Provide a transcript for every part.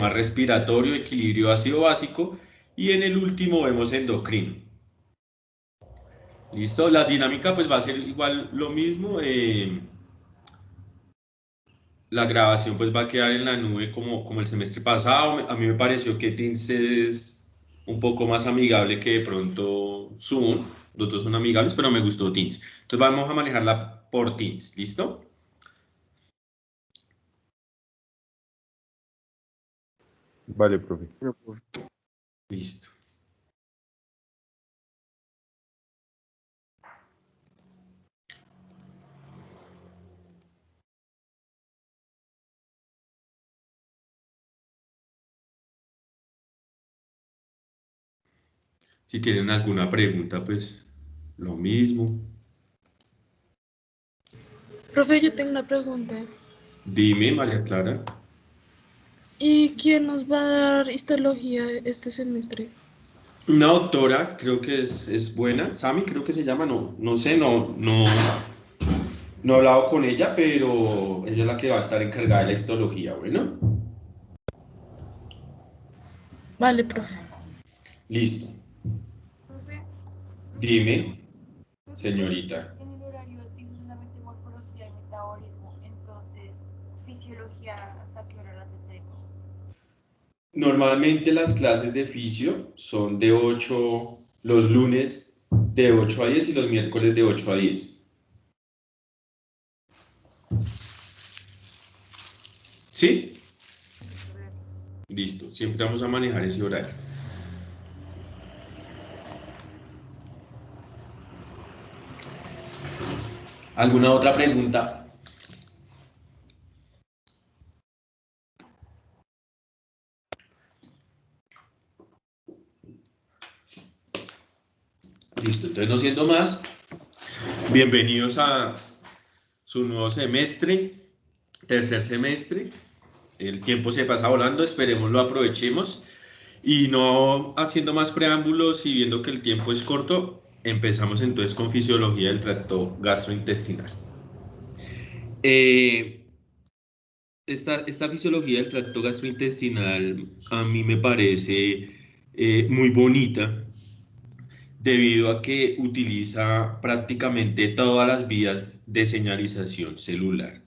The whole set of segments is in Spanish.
respiratorio, equilibrio ácido básico, y en el último vemos endocrino. ¿Listo? La dinámica pues va a ser igual lo mismo. La grabación pues va a quedar en la nube como el semestre pasado. A mí me pareció que Teams es un poco más amigable que de pronto Zoom. Los dos son amigables, pero me gustó Teams. Entonces vamos a manejarla por Teams. ¿Listo? Vale, profe. Listo. Si tienen alguna pregunta, pues lo mismo. Profe, yo tengo una pregunta. Dime, María Clara. ¿Y quién nos va a dar histología este semestre? Una doctora, creo que es buena. Sami, creo que se llama. No sé, no he hablado con ella, pero ella es la que va a estar encargada de la histología. Bueno, Vale, profe. listo. Profe, Dime, profe, señorita. en el horario dice solamente morfología y metabolismo, entonces fisiología, ¿hasta qué hora la tendremos? Normalmente las clases de fisio son de 8, los lunes de 8 a 10 y los miércoles de 8 a 10. ¿Sí? Listo, siempre vamos a manejar ese horario. ¿Alguna otra pregunta? Listo, entonces no siendo más, bienvenidos a su nuevo semestre, tercer semestre. El tiempo se pasa volando, esperemos lo aprovechemos. Y no haciendo más preámbulos y viendo que el tiempo es corto, empezamos entonces con fisiología del tracto gastrointestinal. Esta fisiología del tracto gastrointestinal a mí me parece muy bonita debido a que utiliza prácticamente todas las vías de señalización celular.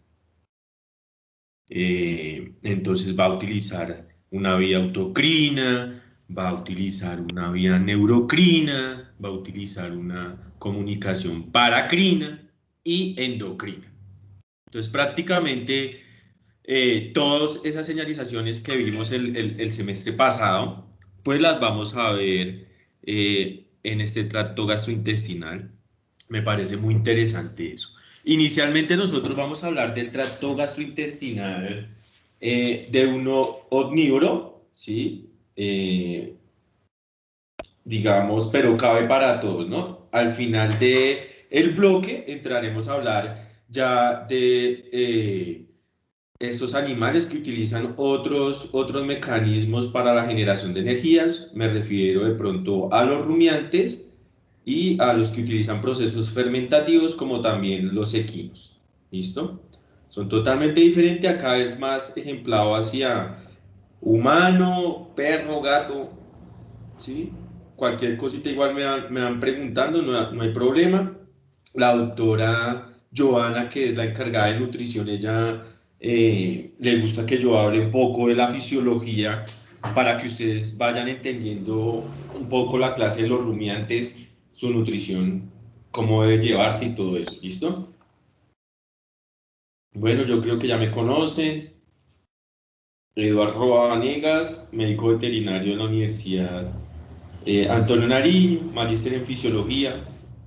Entonces va a utilizar una vía autocrina, va a utilizar una vía neurocrina, va a utilizar una comunicación paracrina y endocrina. Entonces prácticamente todas esas señalizaciones que vimos el semestre pasado, pues las vamos a ver en este tracto gastrointestinal. Me parece muy interesante eso. Inicialmente nosotros vamos a hablar del tracto gastrointestinal de uno omnívoro, ¿sí? Digamos, pero cabe para todos, ¿no? Al final del bloque entraremos a hablar ya de estos animales que utilizan otros mecanismos para la generación de energías. Me refiero de pronto a los rumiantes y a los que utilizan procesos fermentativos como también los equinos. ¿Listo? Son totalmente diferentes. Acá es más ejemplado hacia humano, perro, gato, ¿sí? Cualquier cosita igual me van preguntando, no hay problema. La doctora Joana, que es la encargada de nutrición, ella le gusta que yo hable un poco de la fisiología para que ustedes vayan entendiendo un poco la clase de los rumiantes, su nutrición, cómo debe llevarse y todo eso. ¿Listo? Bueno, yo creo que ya me conocen. Eduardo Vanegas, médico veterinario de la Universidad Antonio Nariño, magíster en fisiología,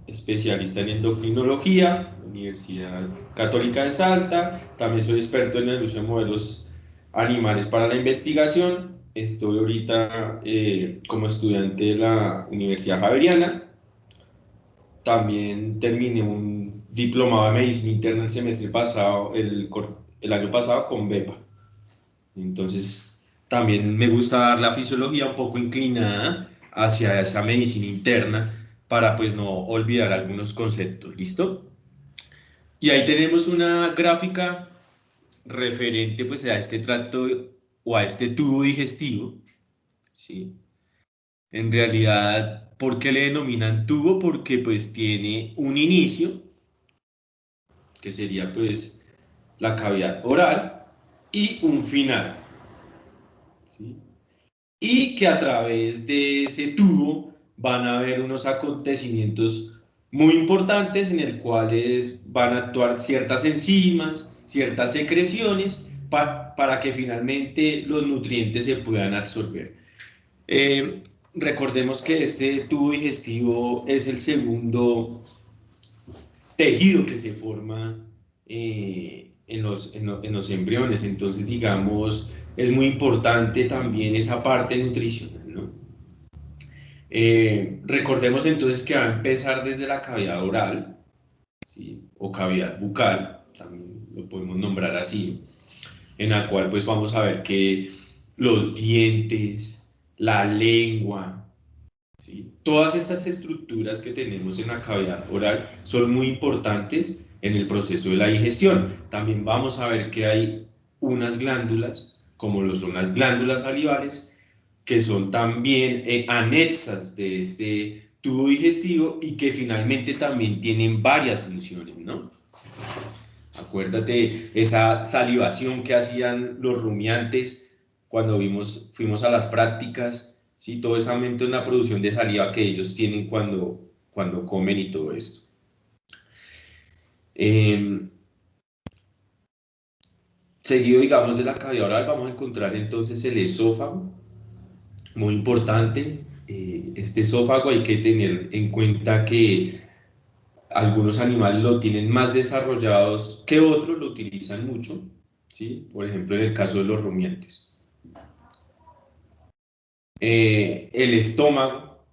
especialista en endocrinología, Universidad Católica de Salta. También soy experto en el uso de modelos animales para la investigación. Estoy ahorita como estudiante de la Universidad Javeriana. También terminé un diplomado de medicina interna el semestre pasado, el año pasado con BEPA. Entonces, también me gusta dar la fisiología un poco inclinada hacia esa medicina interna para pues no olvidar algunos conceptos, ¿listo? Y ahí tenemos una gráfica referente pues a este tracto o a este tubo digestivo, ¿sí? En realidad, ¿por qué le denominan tubo? Porque pues tiene un inicio, que sería pues la cavidad oral, y un final, ¿sí? Y que a través de ese tubo van a haber unos acontecimientos muy importantes en el cuales van a actuar ciertas enzimas, ciertas secreciones, para que finalmente los nutrientes se puedan absorber. Eh, Recordemos que este tubo digestivo es el segundo tejido que se forma en los embriones, entonces digamos, es muy importante también esa parte nutricional, ¿no? Recordemos entonces que va a empezar desde la cavidad oral, ¿sí? O cavidad bucal, también lo podemos nombrar así, en la cual pues vamos a ver que los dientes, la lengua, ¿sí? Todas estas estructuras que tenemos en la cavidad oral son muy importantes en el proceso de la digestión. También vamos a ver que hay unas glándulas, como lo son las glándulas salivales, que son también anexas de este tubo digestivo y que finalmente también tienen varias funciones, ¿no? Acuérdate esa salivación que hacían los rumiantes cuando fuimos a las prácticas, ¿sí? Todo ese aumento en la producción de saliva que ellos tienen cuando comen y todo esto. Seguido, digamos, de la cavidad oral, vamos a encontrar entonces el esófago, muy importante. Este esófago hay que tener en cuenta que algunos animales lo tienen más desarrollados que otros, lo utilizan mucho, ¿sí? Por ejemplo, en el caso de los rumiantes. El estómago,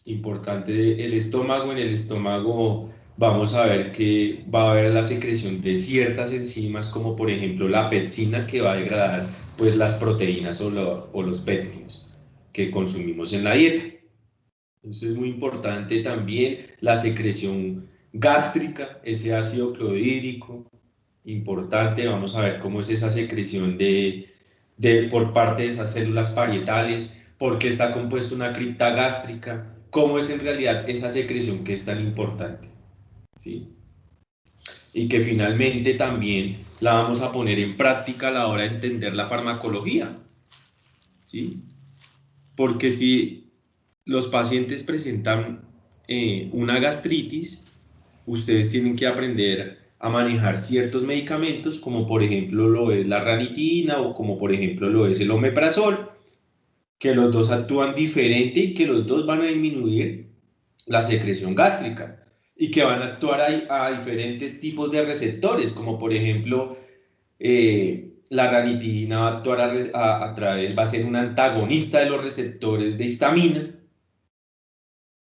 importante el estómago. En el estómago vamos a ver que va a haber la secreción de ciertas enzimas, como por ejemplo la pepsina, que va a degradar pues las proteínas o los péptidos que consumimos en la dieta. Entonces es muy importante también la secreción gástrica, ese ácido clorhídrico, importante. Vamos a ver cómo es esa secreción por parte de esas células parietales, por qué está compuesta una cripta gástrica, cómo es en realidad esa secreción que es tan importante, ¿sí? Y que finalmente también la vamos a poner en práctica a la hora de entender la farmacología, ¿sí? Porque si los pacientes presentan una gastritis, ustedes tienen que aprender a manejar ciertos medicamentos, como por ejemplo lo es la ranitidina o como por ejemplo lo es el omeprazol, que los dos actúan diferente y que los dos van a disminuir la secreción gástrica y que van a actuar a diferentes tipos de receptores, como por ejemplo la ranitidina va a actuar a través, va a ser un antagonista de los receptores de histamina,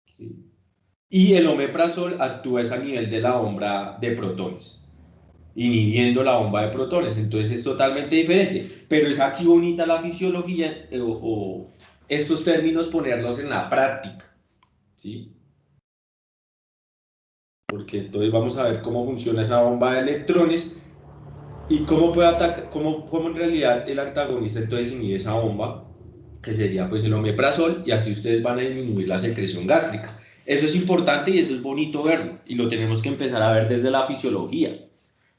¿sí? Y el omeprazol actúa a nivel de la bomba de protones, inhibiendo la bomba de protones, entonces es totalmente diferente, pero es aquí bonita la fisiología o estos términos ponerlos en la práctica, ¿sí? Porque entonces vamos a ver cómo funciona esa bomba de electrones y cómo puede atacar, cómo en realidad el antagonista entonces inhibe esa bomba, que sería pues el omeprazol, y así ustedes van a disminuir la secreción gástrica. Eso es importante y eso es bonito verlo, y lo tenemos que empezar a ver desde la fisiología.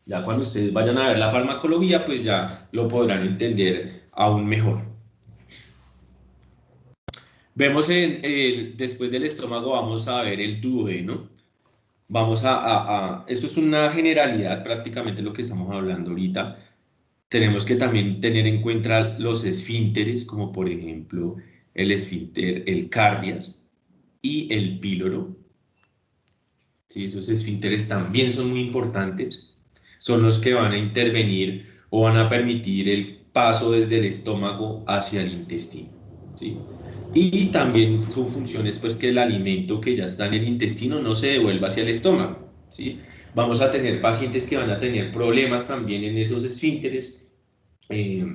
Ya cuando ustedes vayan a ver la farmacología, pues ya lo podrán entender aún mejor. Vemos después del estómago, vamos a ver el duodeno. Vamos esto es una generalidad prácticamente lo que estamos hablando ahorita. Tenemos que también tener en cuenta los esfínteres, como por ejemplo el esfínter, el cardias y el píloro. Sí, esos esfínteres también son muy importantes. Son los que van a intervenir o van a permitir el paso desde el estómago hacia el intestino, ¿sí? Y también su función es pues que el alimento que ya está en el intestino no se devuelva hacia el estómago, ¿sí? Vamos a tener pacientes que van a tener problemas también en esos esfínteres. eh,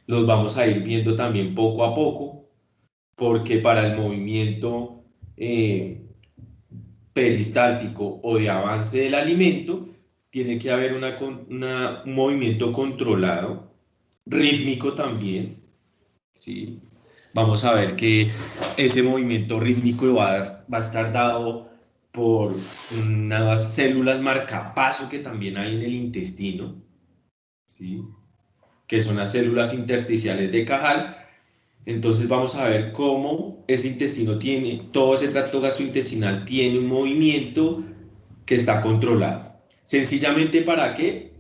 los vamos a ir viendo también poco a poco, porque para el movimiento peristáltico o de avance del alimento, tiene que haber un movimiento controlado rítmico también, ¿sí? Vamos a ver que ese movimiento rítmico va a estar dado por unas células marcapaso que también hay en el intestino, ¿sí? Que son las células intersticiales de Cajal. Entonces vamos a ver cómo ese intestino tiene, todo ese tracto gastrointestinal tiene un movimiento que está controlado. Sencillamente, ¿para qué?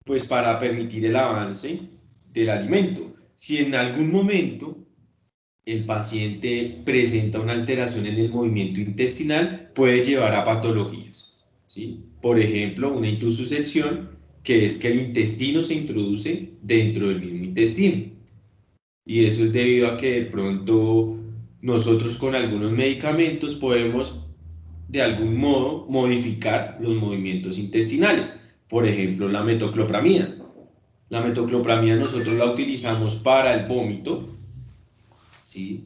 Pues para permitir el avance del alimento. Si en algún momento el paciente presenta una alteración en el movimiento intestinal, puede llevar a patologías, ¿sí? Por ejemplo, una intususección, que es que el intestino se introduce dentro del mismo intestino. Y eso es debido a que de pronto nosotros con algunos medicamentos podemos de algún modo modificar los movimientos intestinales. Por ejemplo, la metoclopramida. La metoclopramida nosotros la utilizamos para el vómito, ¿sí?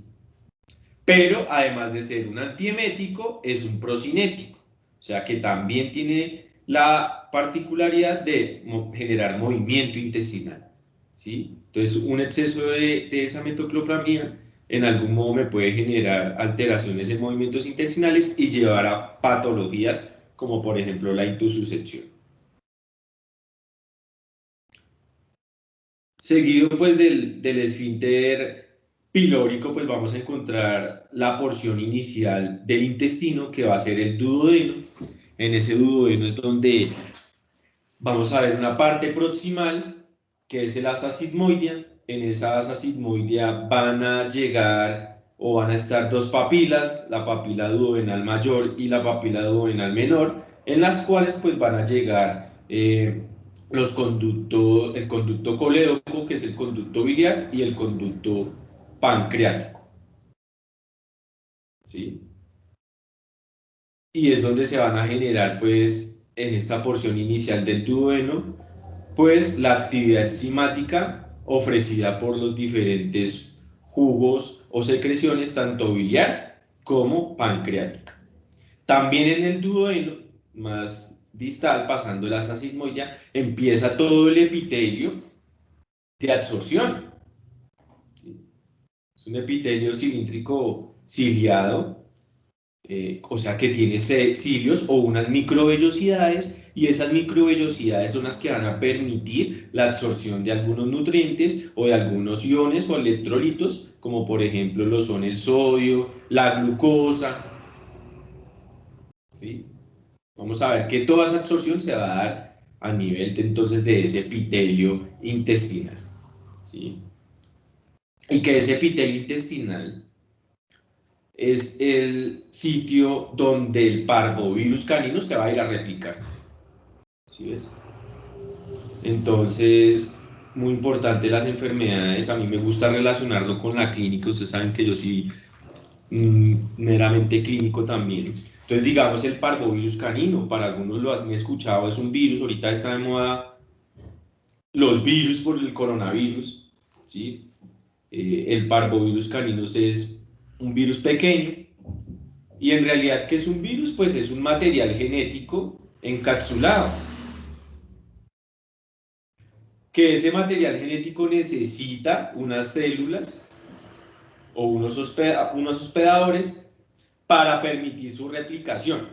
Pero además de ser un antiemético, es un procinético. O sea que también tiene la particularidad de generar movimiento intestinal, ¿sí? Entonces, un exceso de esa metoclopramida en algún modo me puede generar alteraciones en movimientos intestinales y llevar a patologías como por ejemplo la intususcepción. Seguido pues del esfínter pilórico, pues vamos a encontrar la porción inicial del intestino, que va a ser el duodeno. En ese duodeno es donde vamos a ver una parte proximal, que es el asa sigmoidea. En esa asa sigmoidea van a llegar o van a estar dos papilas, la papila duodenal mayor y la papila duodenal menor, en las cuales pues van a llegar el conducto colédoco, que es el conducto biliar, y el conducto pancreático, ¿sí? Y es donde se van a generar pues en esta porción inicial del duodeno pues la actividad enzimática ofrecida por los diferentes jugos o secreciones, tanto biliar como pancreática. También en el duodeno, más distal, pasando la asa sigmoidea, empieza todo el epitelio de absorción. Es un epitelio cilíndrico ciliado, o sea que tiene cilios o unas microvellosidades, y esas microvellosidades son las que van a permitir la absorción de algunos nutrientes o de algunos iones o electrolitos, como por ejemplo lo son el sodio, la glucosa, ¿sí? Vamos a ver que toda esa absorción se va a dar a nivel entonces de ese epitelio intestinal, ¿sí? Y que ese epitelio intestinal es el sitio donde el parvovirus canino se va a ir a replicar. ¿Sí ves? Entonces, muy importante las enfermedades. A mí me gusta relacionarlo con la clínica. Ustedes saben que yo soy meramente clínico también. Entonces, digamos, el parvovirus canino, para algunos lo han escuchado, es un virus. Ahorita está de moda los virus por el coronavirus, ¿sí? El parvovirus canino es un virus pequeño. Y en realidad, ¿qué es un virus? Pues es un material genético encapsulado, que ese material genético necesita unas células o unos hospedadores para permitir su replicación.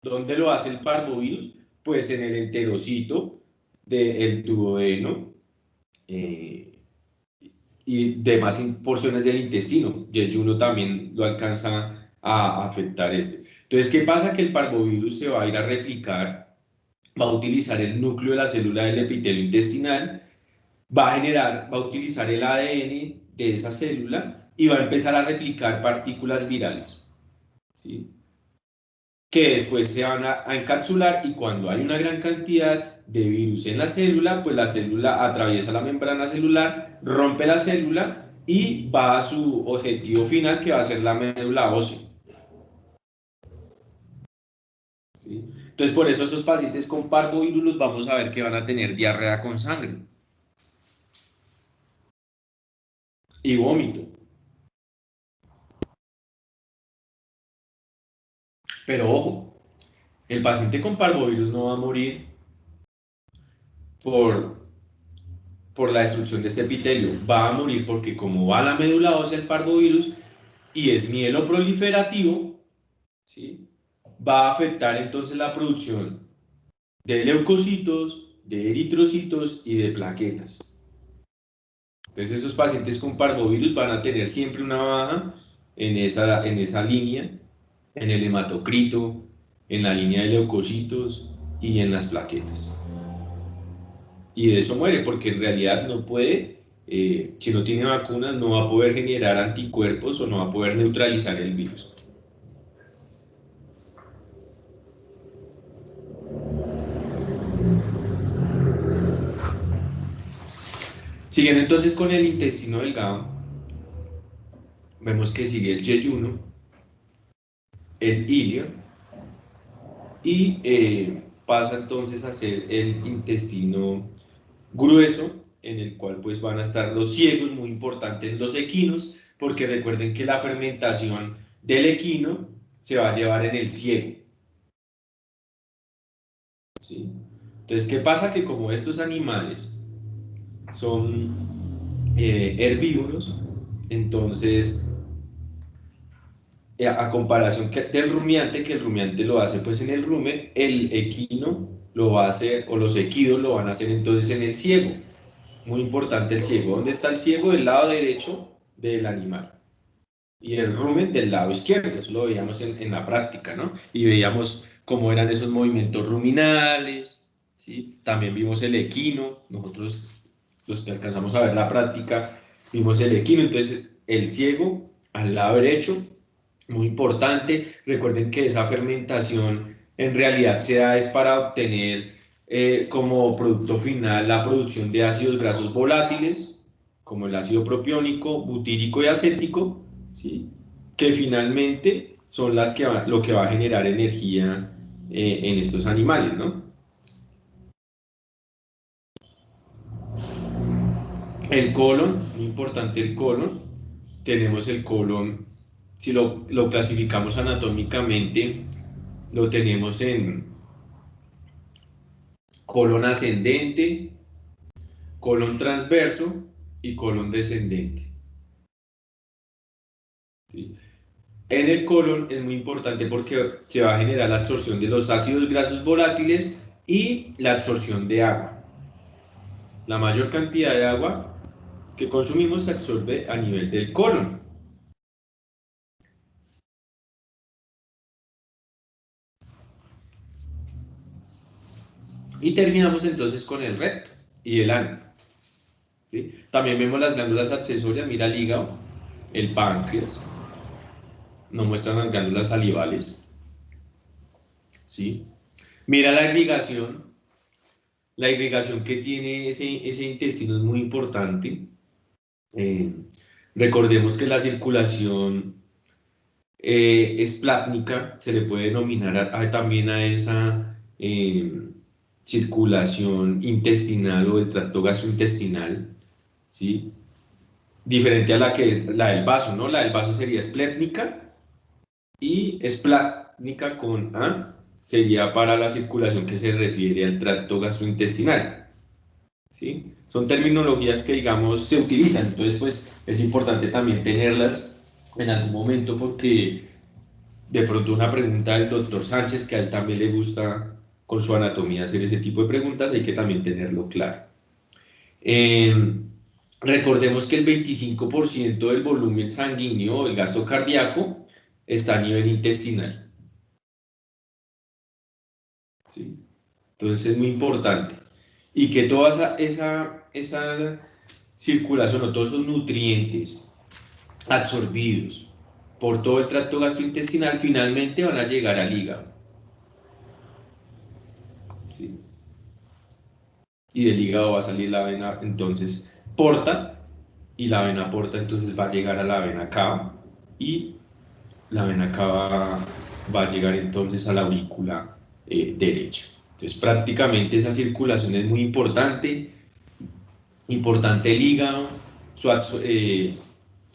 ¿Dónde lo hace el parvovirus? Pues en el enterocito del duodeno y demás porciones del intestino. Yeyuno también lo alcanza a afectar este. Entonces, ¿qué pasa? Que el parvovirus se va a ir a replicar, va a utilizar el núcleo de la célula del epitelio intestinal, va a utilizar el ADN de esa célula y va a empezar a replicar partículas virales, ¿sí? Que después se van a encapsular, y cuando hay una gran cantidad de virus en la célula, pues la célula atraviesa la membrana celular, rompe la célula y va a su objetivo final, que va a ser la médula ósea, ¿sí? Entonces, por eso esos pacientes con parvovirus vamos a ver que van a tener diarrea con sangre y vómito. Pero ojo, el paciente con parvovirus no va a morir por por la destrucción de este epitelio va a morir porque como va a la médula ósea el parvovirus y es mieloproliferativo, ¿sí? Va a afectar entonces la producción de leucocitos, de eritrocitos y de plaquetas. Entonces esos pacientes con parvovirus van a tener siempre una baja en esa línea, en el hematocrito, en la línea de leucocitos y en las plaquetas. Y de eso muere, porque en realidad no puede, si no tiene vacunas, no va a poder generar anticuerpos o no va a poder neutralizar el virus. Siguiendo entonces con el intestino delgado, vemos que sigue el yeyuno, el ilio, y pasa entonces a ser el intestino grueso, en el cual pues van a estar los ciegos, muy importante en los equinos, porque recuerden que la fermentación del equino se va a llevar en el ciego. ¿Sí? Entonces, ¿qué pasa? Que como estos animales son herbívoros, entonces, a comparación del rumiante, que el rumiante lo hace pues en el rumen, el equino lo va a hacer, o los equidos lo van a hacer entonces en el ciego. Muy importante el ciego. ¿Dónde está el ciego? Del lado derecho del animal. Y el rumen del lado izquierdo. Eso lo veíamos en la práctica, ¿no? Y veíamos cómo eran esos movimientos ruminales, ¿sí? También vimos el equino. Nosotros, los que alcanzamos a ver la práctica, vimos el equino. Entonces, el ciego al lado derecho, muy importante. Recuerden que esa fermentación en realidad se da es para obtener como producto final la producción de ácidos grasos volátiles, como el ácido propiónico, butírico y acético, ¿sí? Que finalmente son lo que va a generar energía en estos animales, ¿no? El colon, muy importante el colon. Tenemos el colon, si lo clasificamos anatómicamente, lo tenemos en colon ascendente, colon transverso y colon descendente. ¿Sí? En el colon es muy importante porque se va a generar la absorción de los ácidos grasos volátiles y la absorción de agua. La mayor cantidad de agua que consumimos se absorbe a nivel del colon. Y terminamos entonces con el recto y el ano. ¿Sí? También vemos las glándulas accesorias, mira el hígado, el páncreas, nos muestran las glándulas salivales. ¿Sí? Mira la irrigación que tiene ese intestino es muy importante. Recordemos que la circulación esplátnica se le puede denominar también a esa circulación intestinal o del tracto gastrointestinal, ¿sí? Diferente a la del vaso, ¿no? La del vaso sería esplétnica y esplátnica con A sería para la circulación que se refiere al tracto gastrointestinal, ¿sí? Son terminologías que, digamos, se utilizan, entonces, pues, es importante también tenerlas en algún momento porque de pronto una pregunta del doctor Sánchez, que a él también le gusta con su anatomía hacer ese tipo de preguntas, hay que también tenerlo claro. Recordemos que el 25% del volumen sanguíneo, del gasto cardíaco, está a nivel intestinal. ¿Sí? Entonces es muy importante. Y que toda esa circulación o todos esos nutrientes absorbidos por todo el tracto gastrointestinal finalmente van a llegar al hígado. ¿Sí? Y del hígado va a salir la vena entonces porta, y la vena porta entonces va a llegar a la vena cava, y la vena cava va a llegar entonces a la aurícula derecha. Entonces prácticamente esa circulación es muy importante el hígado, su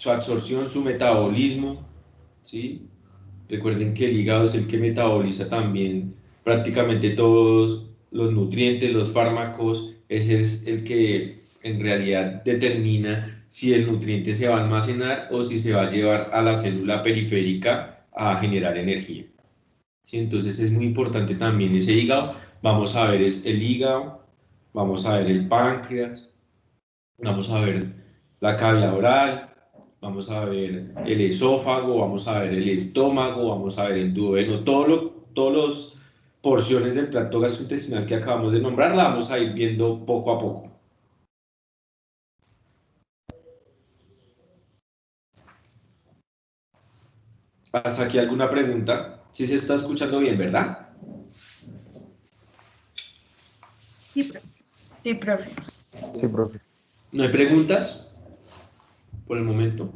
absorción, su metabolismo, ¿sí? Recuerden que el hígado es el que metaboliza también prácticamente todos los nutrientes, los fármacos, ese es el que en realidad determina si el nutriente se va a almacenar o si se va a llevar a la célula periférica a generar energía. ¿Sí? Entonces es muy importante también ese hígado. Vamos a ver el hígado, vamos a ver el páncreas, vamos a ver la cavidad oral, vamos a ver el esófago, vamos a ver el estómago, vamos a ver el duodeno, todas las porciones del tracto gastrointestinal que acabamos de nombrar, la vamos a ir viendo poco a poco. ¿Hasta aquí alguna pregunta? Sí se está escuchando bien, ¿verdad? Sí, profe. Sí, profe. ¿No hay preguntas? Por el momento.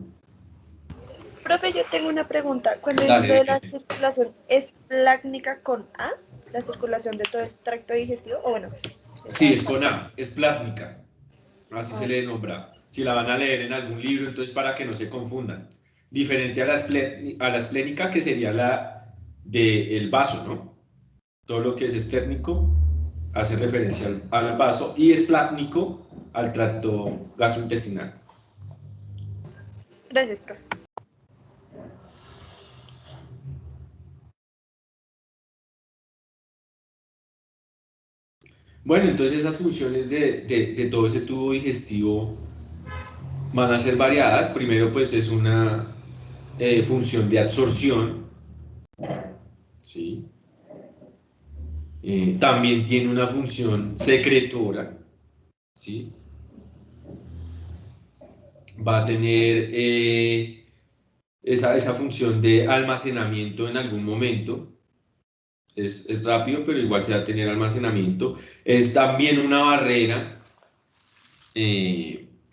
Profe, yo tengo una pregunta. Cuando Dale, dice la dime. circulación, ¿es plácnica con A? ¿La circulación de todo el tracto digestivo? O bueno. Sí, es con A, es plátnica. Así se le nombra. Si la van a leer en algún libro, entonces para que no se confundan. Diferente a la esplénica, que sería la del vaso, ¿no? Todo lo que es esplétnico hace referencia al vaso y esplátnico al tracto gastrointestinal. Gracias, profe. Bueno, entonces esas funciones de todo ese tubo digestivo van a ser variadas. Primero, pues es una función de absorción, ¿sí? También tiene una función secretora, ¿sí? Va a tener esa función de almacenamiento en algún momento. Es rápido, pero igual se va a tener almacenamiento. Es también una barrera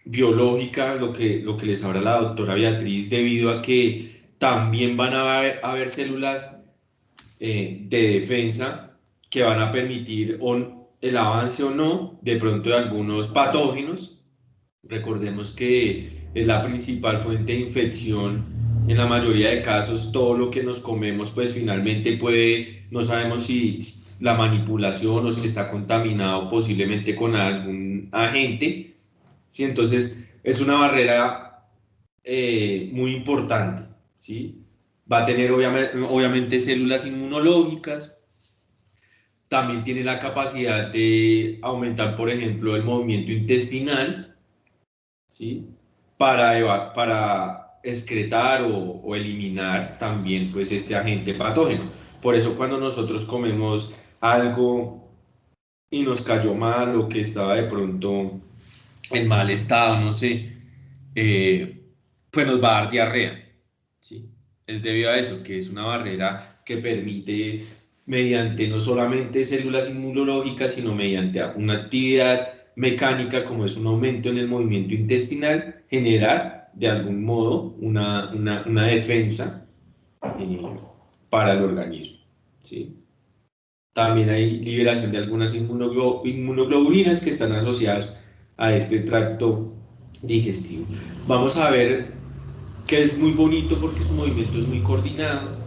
biológica, lo que les habla la doctora Beatriz, debido a que también van a haber células de defensa que van a permitir el avance o no de pronto de algunos patógenos. Recordemos que es la principal fuente de infección en la mayoría de casos. Todo lo que nos comemos pues finalmente no sabemos si la manipulación o si está contaminado posiblemente con algún agente, ¿sí? Entonces es una barrera muy importante, ¿sí? Va a tener obviamente células inmunológicas. También tiene la capacidad de aumentar, por ejemplo, el movimiento intestinal, ¿sí? Para excretar o eliminar también pues este agente patógeno. Por eso cuando nosotros comemos algo y nos cayó mal o que estaba de pronto en mal estado, no sé, pues nos va a dar diarrea, ¿sí? Es debido a eso, que es una barrera que permite, mediante no solamente células inmunológicas, sino mediante una actividad mecánica, como es un aumento en el movimiento intestinal, generar de algún modo una defensa para el organismo, ¿sí? También hay liberación de algunas inmunoglobulinas que están asociadas a este tracto digestivo. Vamos a ver que es muy bonito porque su movimiento es muy coordinado.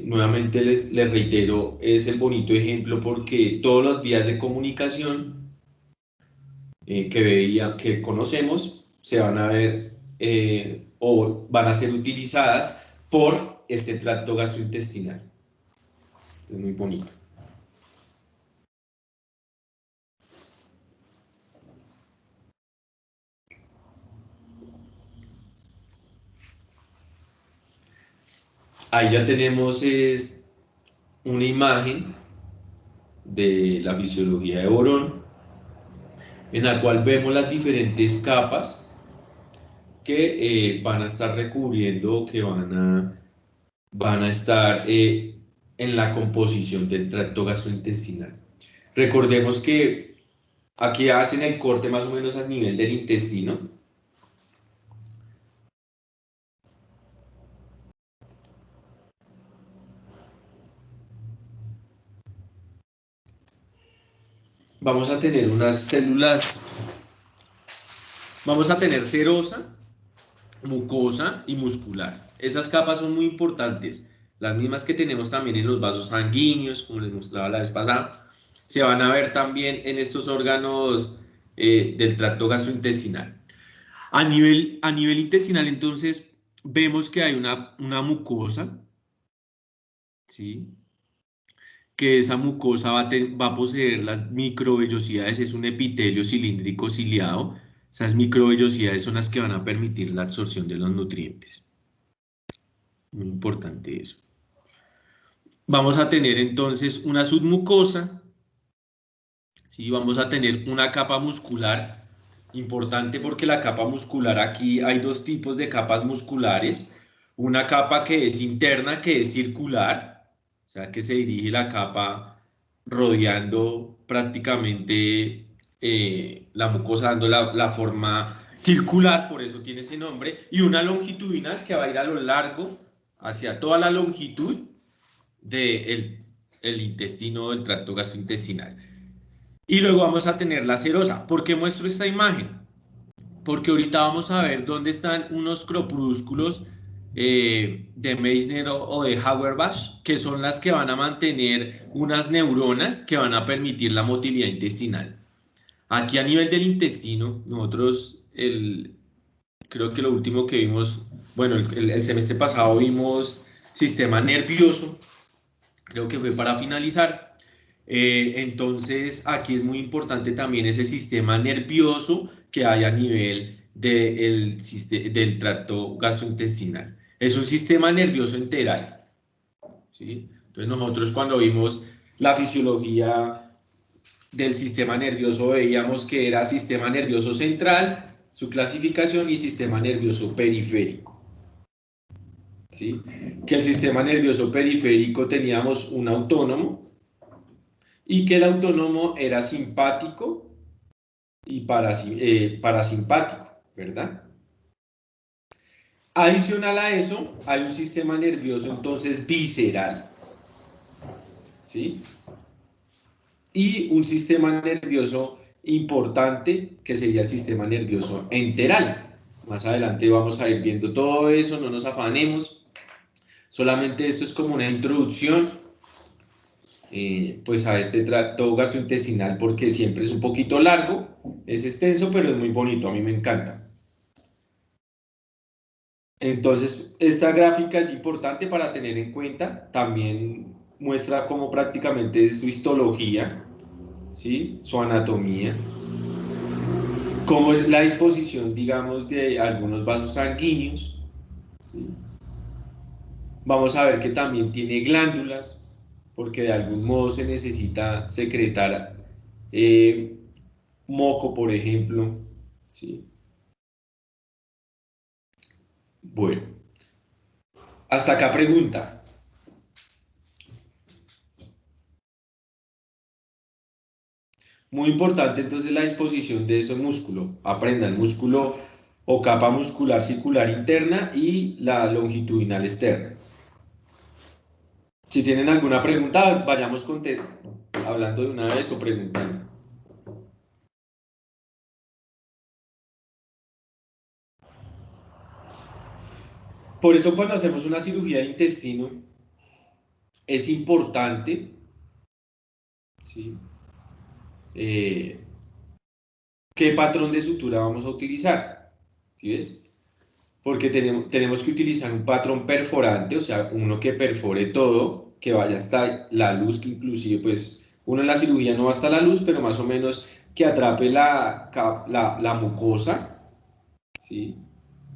Nuevamente les reitero, es el bonito ejemplo porque todas las vías de comunicación que conocemos se van a ver o van a ser utilizadas por este tracto gastrointestinal. Es muy bonito. Ahí ya tenemos una imagen de la fisiología de Borón, en la cual vemos las diferentes capas que van a estar recubriendo, que van a estar en la composición del tracto gastrointestinal. Recordemos que aquí hacen el corte más o menos a nivel del intestino. Vamos a tener unas células, vamos a tener serosa, mucosa y muscular. Esas capas son muy importantes, las mismas que tenemos también en los vasos sanguíneos, como les mostraba la vez pasada. Se van a ver también en estos órganos del tracto gastrointestinal. A nivel intestinal, entonces, vemos que hay una mucosa, ¿sí? Que esa mucosa va a poseer las microvellosidades, es un epitelio cilíndrico ciliado. Esas microvellosidades son las que van a permitir la absorción de los nutrientes. Muy importante eso. Vamos a tener entonces una submucosa, ¿sí? Vamos a tener una capa muscular, importante porque la capa muscular, aquí hay dos tipos de capas musculares. Una capa que es interna, que es circular, o sea que se dirige la capa rodeando prácticamente la mucosa, dando la forma circular, por eso tiene ese nombre, y una longitudinal que va a ir a lo largo, hacia toda la longitud del intestino, del tracto gastrointestinal. Y luego vamos a tener la serosa. ¿Por qué muestro esta imagen? Porque ahorita vamos a ver dónde están unos corpúsculos de Meissner o de Auerbach, que son las que van a mantener unas neuronas que van a permitir la motilidad intestinal. Aquí a nivel del intestino, nosotros, creo que lo último que vimos, bueno, el semestre pasado vimos sistema nervioso, creo que fue para finalizar. Entonces aquí es muy importante también ese sistema nervioso que hay a nivel del tracto gastrointestinal. Es un sistema nervioso enteral, ¿sí? Entonces nosotros cuando vimos la fisiología del sistema nervioso veíamos que era sistema nervioso central, su clasificación, y sistema nervioso periférico, ¿sí? Que el sistema nervioso periférico teníamos un autónomo, y que el autónomo era simpático y parasimpático, ¿verdad? Adicional a eso, hay un sistema nervioso entonces visceral, ¿sí? Y un sistema nervioso importante que sería el sistema nervioso enteral. Más adelante vamos a ir viendo todo eso, no nos afanemos. Solamente esto es como una introducción pues a este tracto gastrointestinal, porque siempre es un poquito largo, es extenso, pero es muy bonito, a mí me encanta. Entonces, esta gráfica es importante para tener en cuenta, también muestra cómo prácticamente es su histología, ¿sí? Su anatomía, cómo es la disposición, digamos, de algunos vasos sanguíneos, ¿sí? Vamos a ver que también tiene glándulas, porque de algún modo se necesita secretar moco, por ejemplo, ¿sí? Bueno, hasta acá pregunta. Muy importante entonces la disposición de ese músculo. Aprenda el músculo o capa muscular circular interna y la longitudinal externa. Si tienen alguna pregunta, vayamos hablando de una vez o preguntando. Por eso cuando hacemos una cirugía de intestino, es importante, ¿sí? ¿Qué patrón de sutura vamos a utilizar? ¿Sí ves? Porque tenemos que utilizar un patrón perforante, o sea, uno que perfore todo, que vaya hasta la luz, que inclusive, pues, uno en la cirugía no va hasta la luz, pero más o menos que atrape la mucosa, ¿sí?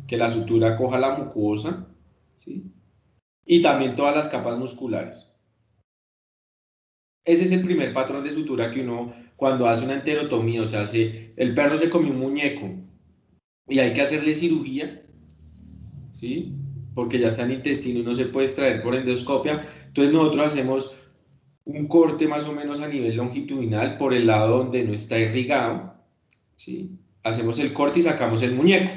Que la sutura coja la mucosa, ¿sí? Y también todas las capas musculares. Ese es el primer patrón de sutura que uno, cuando hace una enterotomía, o sea, el perro se comió un muñeco y hay que hacerle cirugía, ¿sí? Porque ya está en intestino y no se puede extraer por endoscopia. Entonces nosotros hacemos un corte más o menos a nivel longitudinal por el lado donde no está irrigado, ¿sí? Hacemos el corte y sacamos el muñeco.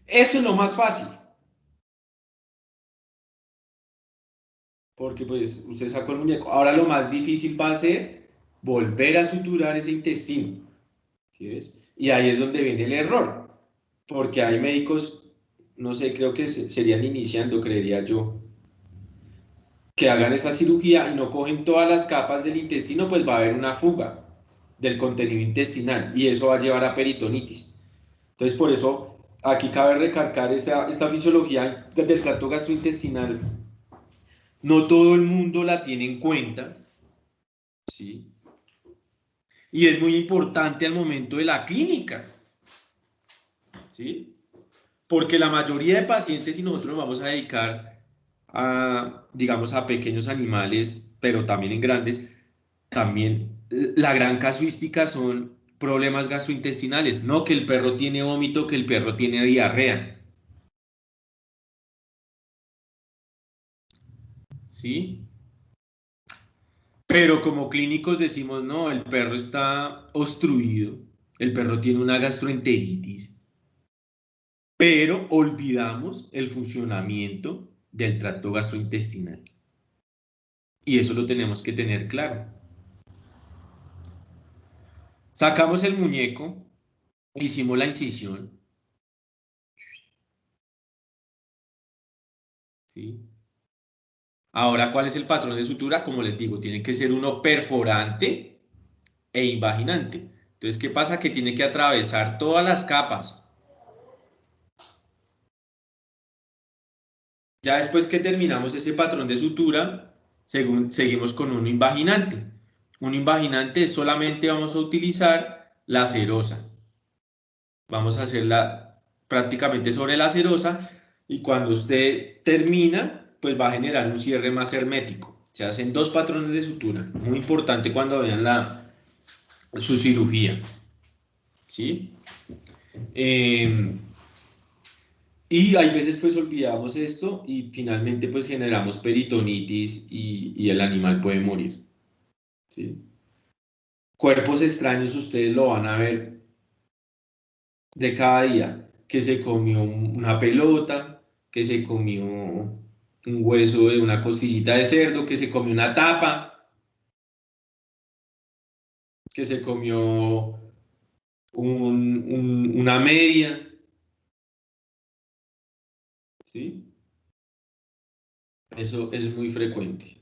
Eso es lo más fácil. Porque pues usted sacó el muñeco. Ahora lo más difícil va a ser volver a suturar ese intestino, ¿sí ves? Y ahí es donde viene el error. Porque hay médicos, no sé, creo que serían iniciando, creería yo, que hagan esa cirugía y no cogen todas las capas del intestino, pues va a haber una fuga del contenido intestinal y eso va a llevar a peritonitis. Entonces, por eso aquí cabe recalcar esta fisiología del tracto gastrointestinal. No todo el mundo la tiene en cuenta, ¿sí? Y es muy importante al momento de la clínica, ¿sí? Porque la mayoría de pacientes, y nosotros nos vamos a dedicar a, digamos, a pequeños animales, pero también en grandes, también la gran casuística son problemas gastrointestinales, no que el perro tiene vómito, que el perro tiene diarrea, ¿sí? Pero como clínicos decimos, no, el perro está obstruido, el perro tiene una gastroenteritis, pero olvidamos el funcionamiento del tracto gastrointestinal. Y eso lo tenemos que tener claro. Sacamos el muñeco, hicimos la incisión, ¿sí? Ahora, ¿cuál es el patrón de sutura? Como les digo, tiene que ser uno perforante e invaginante. Entonces, ¿qué pasa? Que tiene que atravesar todas las capas. Ya después que terminamos ese patrón de sutura, seguimos con uno invaginante. Un invaginante es solamente vamos a utilizar la serosa. Vamos a hacerla prácticamente sobre la serosa y cuando usted termina, pues va a generar un cierre más hermético. Se hacen 2 patrones de sutura. Muy importante cuando vean su cirugía. ¿Sí? Y hay veces pues olvidamos esto y finalmente pues generamos peritonitis y el animal puede morir. ¿Sí? Cuerpos extraños ustedes lo van a ver de cada día, que se comió una pelota, que se comió un hueso de una costillita de cerdo, que se comió una tapa, que se comió una media, ¿sí? Eso es muy frecuente,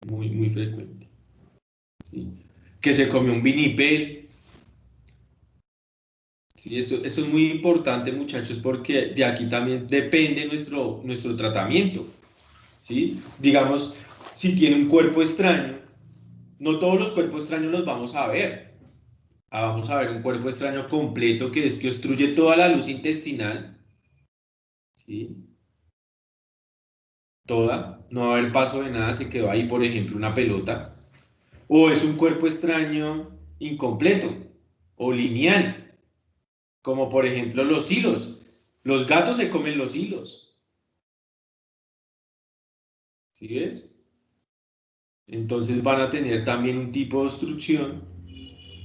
muy frecuente, ¿sí? Que se comió un vinipel, ¿sí? Esto es muy importante, muchachos, porque de aquí también depende nuestro tratamiento, ¿sí? Digamos, si tiene un cuerpo extraño, no todos los cuerpos extraños los vamos a ver. Vamos a ver un cuerpo extraño completo que es que obstruye toda la luz intestinal, ¿sí? Toda, no va a haber paso de nada, se quedó ahí, por ejemplo, una pelota. O es un cuerpo extraño incompleto o lineal, como por ejemplo los hilos. Los gatos se comen los hilos, ¿sí ves? Entonces van a tener también un tipo de obstrucción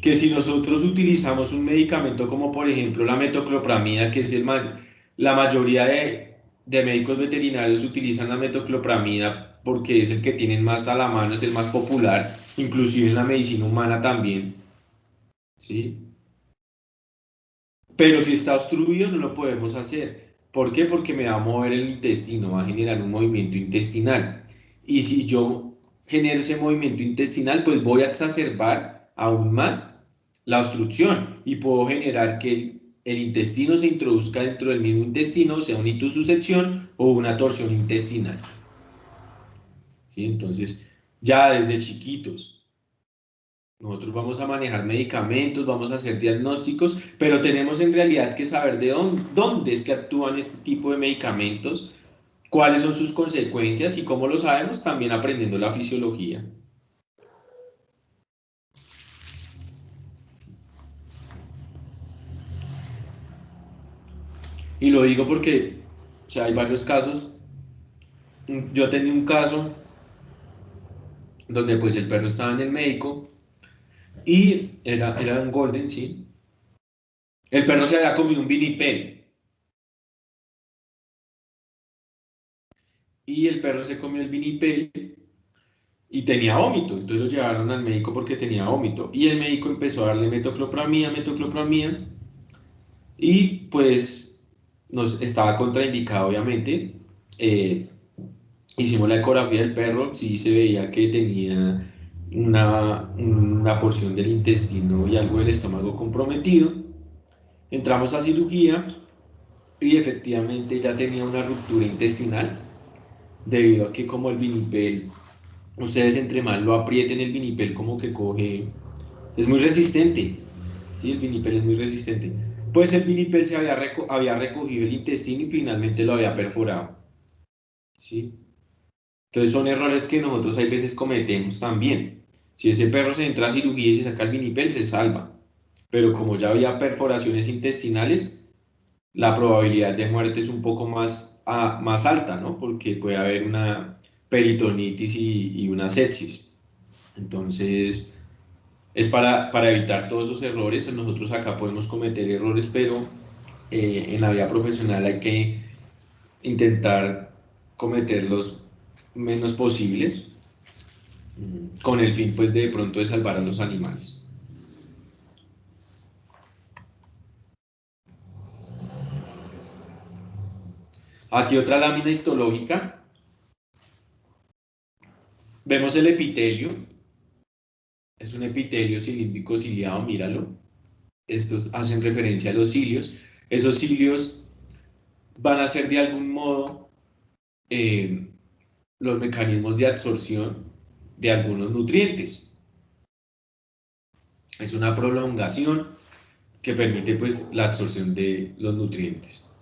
que si nosotros utilizamos un medicamento como por ejemplo la metoclopramida, que es la mayoría de médicos veterinarios utilizan la metoclopramida porque es el que tienen más a la mano, es el más popular, inclusive en la medicina humana también, ¿sí? Pero si está obstruido no lo podemos hacer. ¿Por qué? Porque me va a mover el intestino, va a generar un movimiento intestinal. Y si yo genero ese movimiento intestinal, pues voy a exacerbar aún más la obstrucción y puedo generar que el intestino se introduzca dentro del mismo intestino, sea una itususección o una torsión intestinal. ¿Sí? Entonces, ya desde chiquitos nosotros vamos a manejar medicamentos, vamos a hacer diagnósticos, pero tenemos en realidad que saber de dónde es que actúan este tipo de medicamentos, cuáles son sus consecuencias y cómo lo sabemos también aprendiendo la fisiología. Y lo digo porque, o sea, hay varios casos. Yo tenía un caso donde pues el perro estaba en el médico y era un golden, sí. El perro se había comido un vinipel y el perro se comió el vinipel y tenía vómito, entonces lo llevaron al médico porque tenía vómito y el médico empezó a darle metoclopramida y pues nos estaba contraindicado obviamente. Hicimos la ecografía del perro, sí se veía que tenía una porción del intestino y algo del estómago comprometido. Entramos a cirugía y efectivamente ya tenía una ruptura intestinal debido a que como el vinipel, ustedes entre más lo aprieten el vinipel como que coge, es muy resistente, ¿sí? El vinipel es muy resistente. Pues el vinipel se había recogido el intestino y finalmente lo había perforado, ¿sí? Entonces son errores que nosotros hay veces cometemos también. Si ese perro se entra a cirugía y se saca el vinipel, se salva. Pero como ya había perforaciones intestinales, la probabilidad de muerte es un poco más alta, ¿no? Porque puede haber una peritonitis y una sepsis. Entonces, es para evitar todos esos errores. Nosotros acá podemos cometer errores, pero en la vida profesional hay que intentar cometerlos menos posibles, con el fin, pues, de pronto de salvar a los animales. Aquí otra lámina histológica. Vemos el epitelio. Es un epitelio cilíndrico ciliado, míralo. Estos hacen referencia a los cilios. Esos cilios van a ser de algún modo los mecanismos de absorción de algunos nutrientes. Es una prolongación que permite pues la absorción de los nutrientes.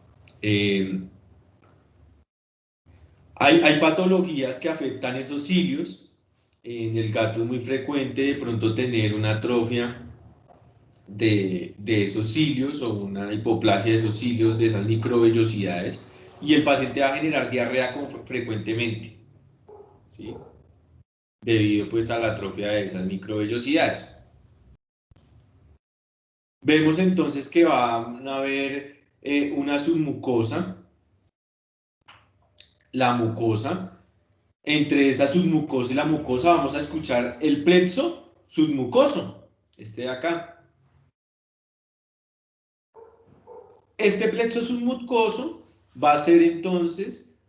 Hay patologías que afectan esos cilios. En el gato es muy frecuente de pronto tener una atrofia de esos cilios o una hipoplasia de esos cilios, de esas microvellosidades, y el paciente va a generar diarrea frecuentemente, ¿sí? Debido pues a la atrofia de esas microvellosidades. Vemos entonces que va a haber una submucosa, la mucosa. Entre esa submucosa y la mucosa vamos a escuchar el plexo submucoso, este de acá. Este plexo submucoso va a ser entonces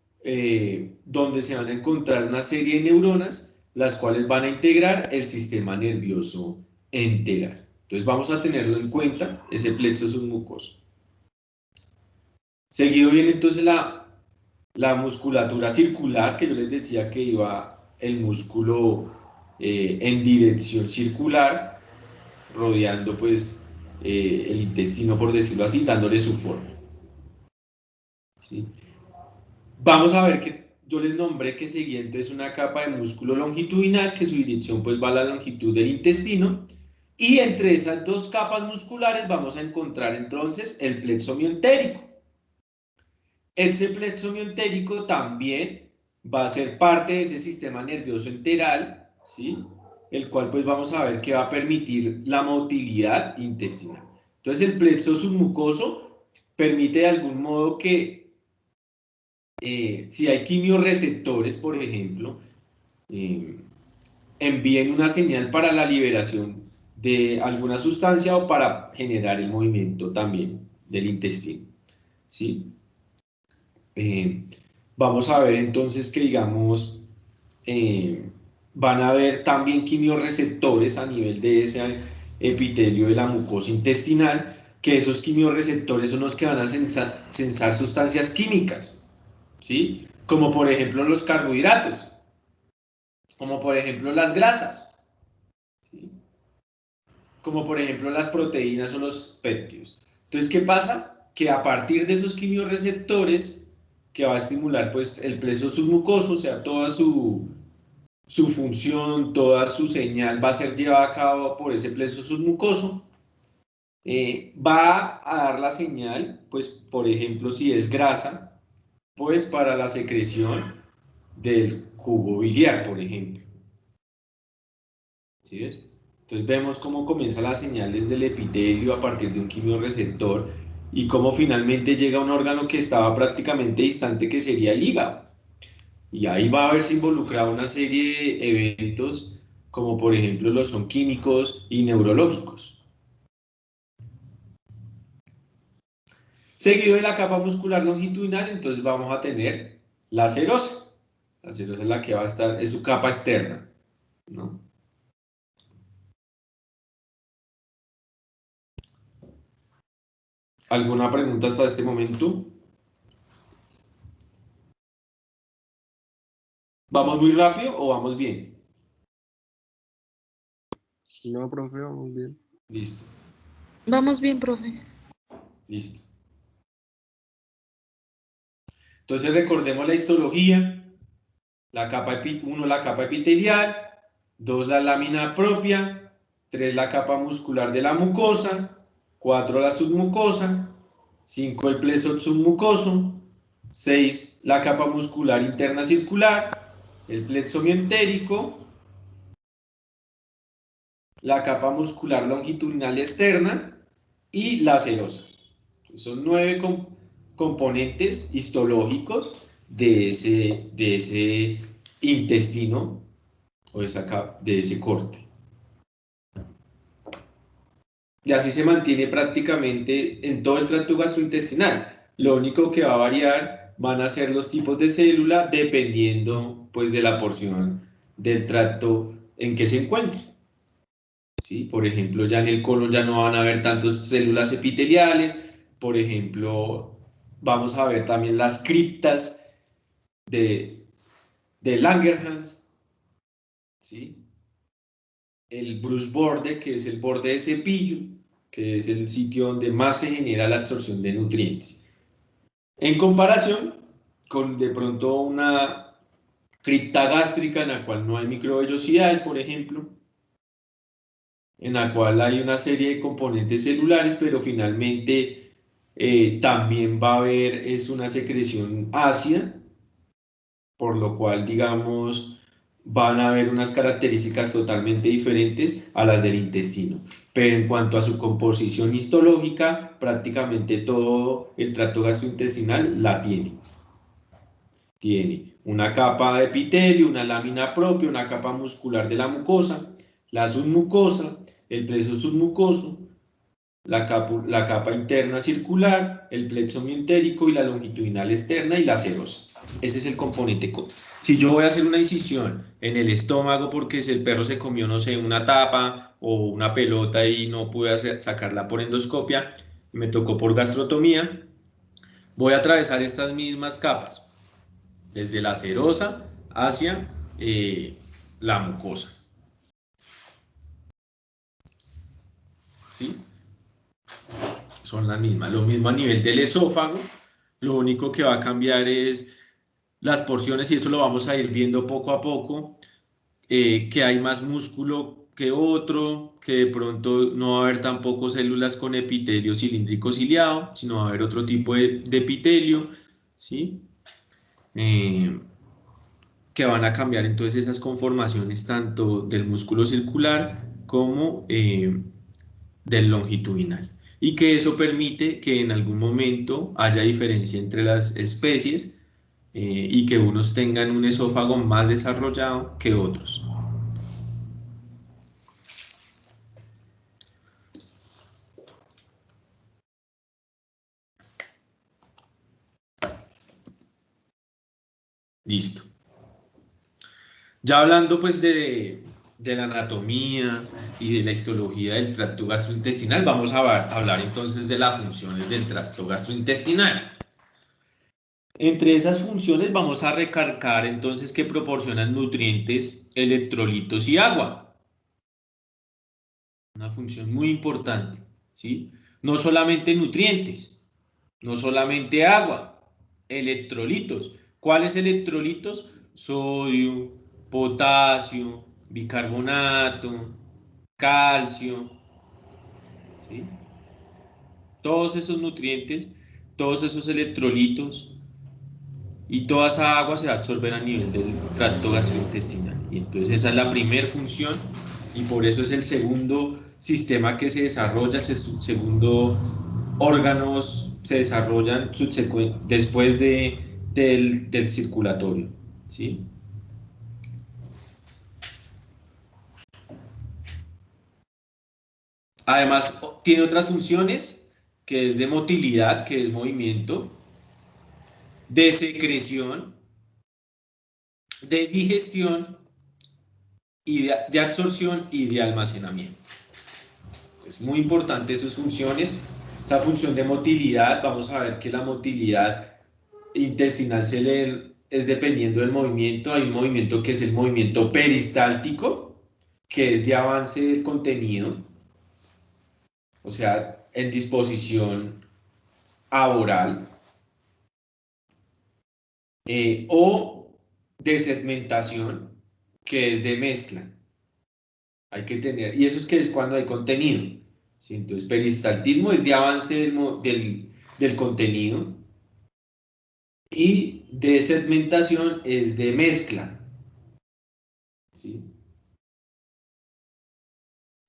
donde se van a encontrar una serie de neuronas, las cuales van a integrar el sistema nervioso enteral. Entonces vamos a tenerlo en cuenta, ese plexo submucoso. Seguido viene entonces la musculatura circular, que yo les decía que iba el músculo en dirección circular, rodeando pues el intestino, por decirlo así, dándole su forma. ¿Sí? Vamos a ver que yo les nombré que seguía entonces una capa de músculo longitudinal, que su dirección pues va a la longitud del intestino, y entre esas dos capas musculares vamos a encontrar entonces el plexo miotérico. Ese plexo miotérico también va a ser parte de ese sistema nervioso enteral, ¿sí? El cual pues vamos a ver que va a permitir la motilidad intestinal. Entonces el plexo submucoso permite de algún modo que si hay quimiorreceptores, por ejemplo, envíen una señal para la liberación de alguna sustancia o para generar el movimiento también del intestino, ¿sí? Vamos a ver entonces que, digamos, van a haber también quimiorreceptores a nivel de ese epitelio de la mucosa intestinal, que esos quimiorreceptores son los que van a sensar sustancias químicas, ¿sí? Como por ejemplo los carbohidratos, como por ejemplo las grasas, ¿sí? Como por ejemplo las proteínas o los péptidos. Entonces, ¿qué pasa? Que a partir de esos quimiorreceptores, que va a estimular pues el plexo submucoso, o sea, toda su función, toda su señal va a ser llevada a cabo por ese plexo submucoso, va a dar la señal, pues por ejemplo, si es grasa, pues para la secreción del cubo biliar, por ejemplo. ¿Sí ves? Entonces vemos cómo comienza la señal desde el epitelio a partir de un quimiorreceptor y cómo finalmente llega a un órgano que estaba prácticamente distante, que sería el hígado. Y ahí va a haberse involucrado una serie de eventos como por ejemplo los son químicos y neurológicos. Seguido de la capa muscular longitudinal, entonces vamos a tener la serosa. La serosa es la que va a estar, es su capa externa, ¿no? ¿Alguna pregunta hasta este momento? ¿Vamos muy rápido o vamos bien? No, profe, vamos bien. Listo, Vamos bien, profe. listo. Entonces recordemos la histología. La capa 1, la capa epitelial, 2, la lámina propia, 3, la capa muscular de la mucosa, 4, la submucosa, 5, el pleso submucoso, 6, la capa muscular interna circular, el plexo mientérico, la capa muscular longitudinal externa y la serosa. Son 9 componentes histológicos de ese intestino o de ese corte. Y así se mantiene prácticamente en todo el tracto gastrointestinal. Lo único que va a variar van a ser los tipos de célula dependiendo pues de la porción del tracto en que se encuentre. ¿Sí? Por ejemplo, ya en el colon ya no van a haber tantas células epiteliales. Por ejemplo, vamos a ver también las criptas de Langerhans, ¿sí? El Bruce borde, que es el borde de cepillo, que es el sitio donde más se genera la absorción de nutrientes. En comparación con de pronto una cripta gástrica en la cual no hay microvellosidades, por ejemplo, en la cual hay una serie de componentes celulares, pero finalmente también va a haber una secreción ácida, por lo cual, digamos, van a haber unas características totalmente diferentes a las del intestino. Pero en cuanto a su composición histológica, prácticamente todo el tracto gastrointestinal la tiene. Tiene una capa de epitelio, una lámina propia, una capa muscular de la mucosa, la submucosa, el pleso submucoso, la capa interna circular, el plexo mientérico y la longitudinal externa y la serosa. Ese es el componente. Si yo voy a hacer una incisión en el estómago porque si el perro se comió, no sé, una tapa o una pelota y no pude sacarla por endoscopia, me tocó por gastrotomía, voy a atravesar estas mismas capas, desde la serosa hacia la mucosa. ¿Sí? Son las mismas. Lo mismo a nivel del esófago, lo único que va a cambiar es las porciones y eso lo vamos a ir viendo poco a poco, que hay más músculo que otro, que de pronto no va a haber tampoco células con epitelio cilíndrico ciliado, sino va a haber otro tipo de epitelio, ¿sí? Que van a cambiar entonces esas conformaciones tanto del músculo circular como del longitudinal. Y que eso permite que en algún momento haya diferencia entre las especies y que unos tengan un esófago más desarrollado que otros. Listo. Ya hablando pues de la anatomía y de la histología del tracto gastrointestinal, vamos a hablar entonces de las funciones del tracto gastrointestinal. Entre esas funciones vamos a recalcar entonces que proporcionan nutrientes, electrolitos y agua. Una función muy importante, ¿sí? No solamente nutrientes, no solamente agua, electrolitos. ¿Cuáles electrolitos? Sodio, potasio, bicarbonato, calcio, ¿sí? Todos esos nutrientes, todos esos electrolitos y toda esa agua se va a absorber a nivel del tracto gastrointestinal. Y entonces esa es la primera función y por eso es el segundo sistema que se desarrolla, el segundo órganos se desarrollan después del circulatorio, ¿sí? Además, tiene otras funciones, que es de motilidad, que es movimiento, de secreción, de digestión, y de absorción y de almacenamiento. Es muy importante esas funciones Esa función de motilidad, vamos a ver que la motilidad intestinal es dependiendo del movimiento. Hay un movimiento que es el movimiento peristáltico, que es de avance del contenido, o sea, en disposición aboral, o de segmentación, que es de mezcla. Hay que tener, y eso es que es cuando hay contenido. ¿Sí? Entonces, peristaltismo es de avance del contenido, y de segmentación es de mezcla. ¿Sí?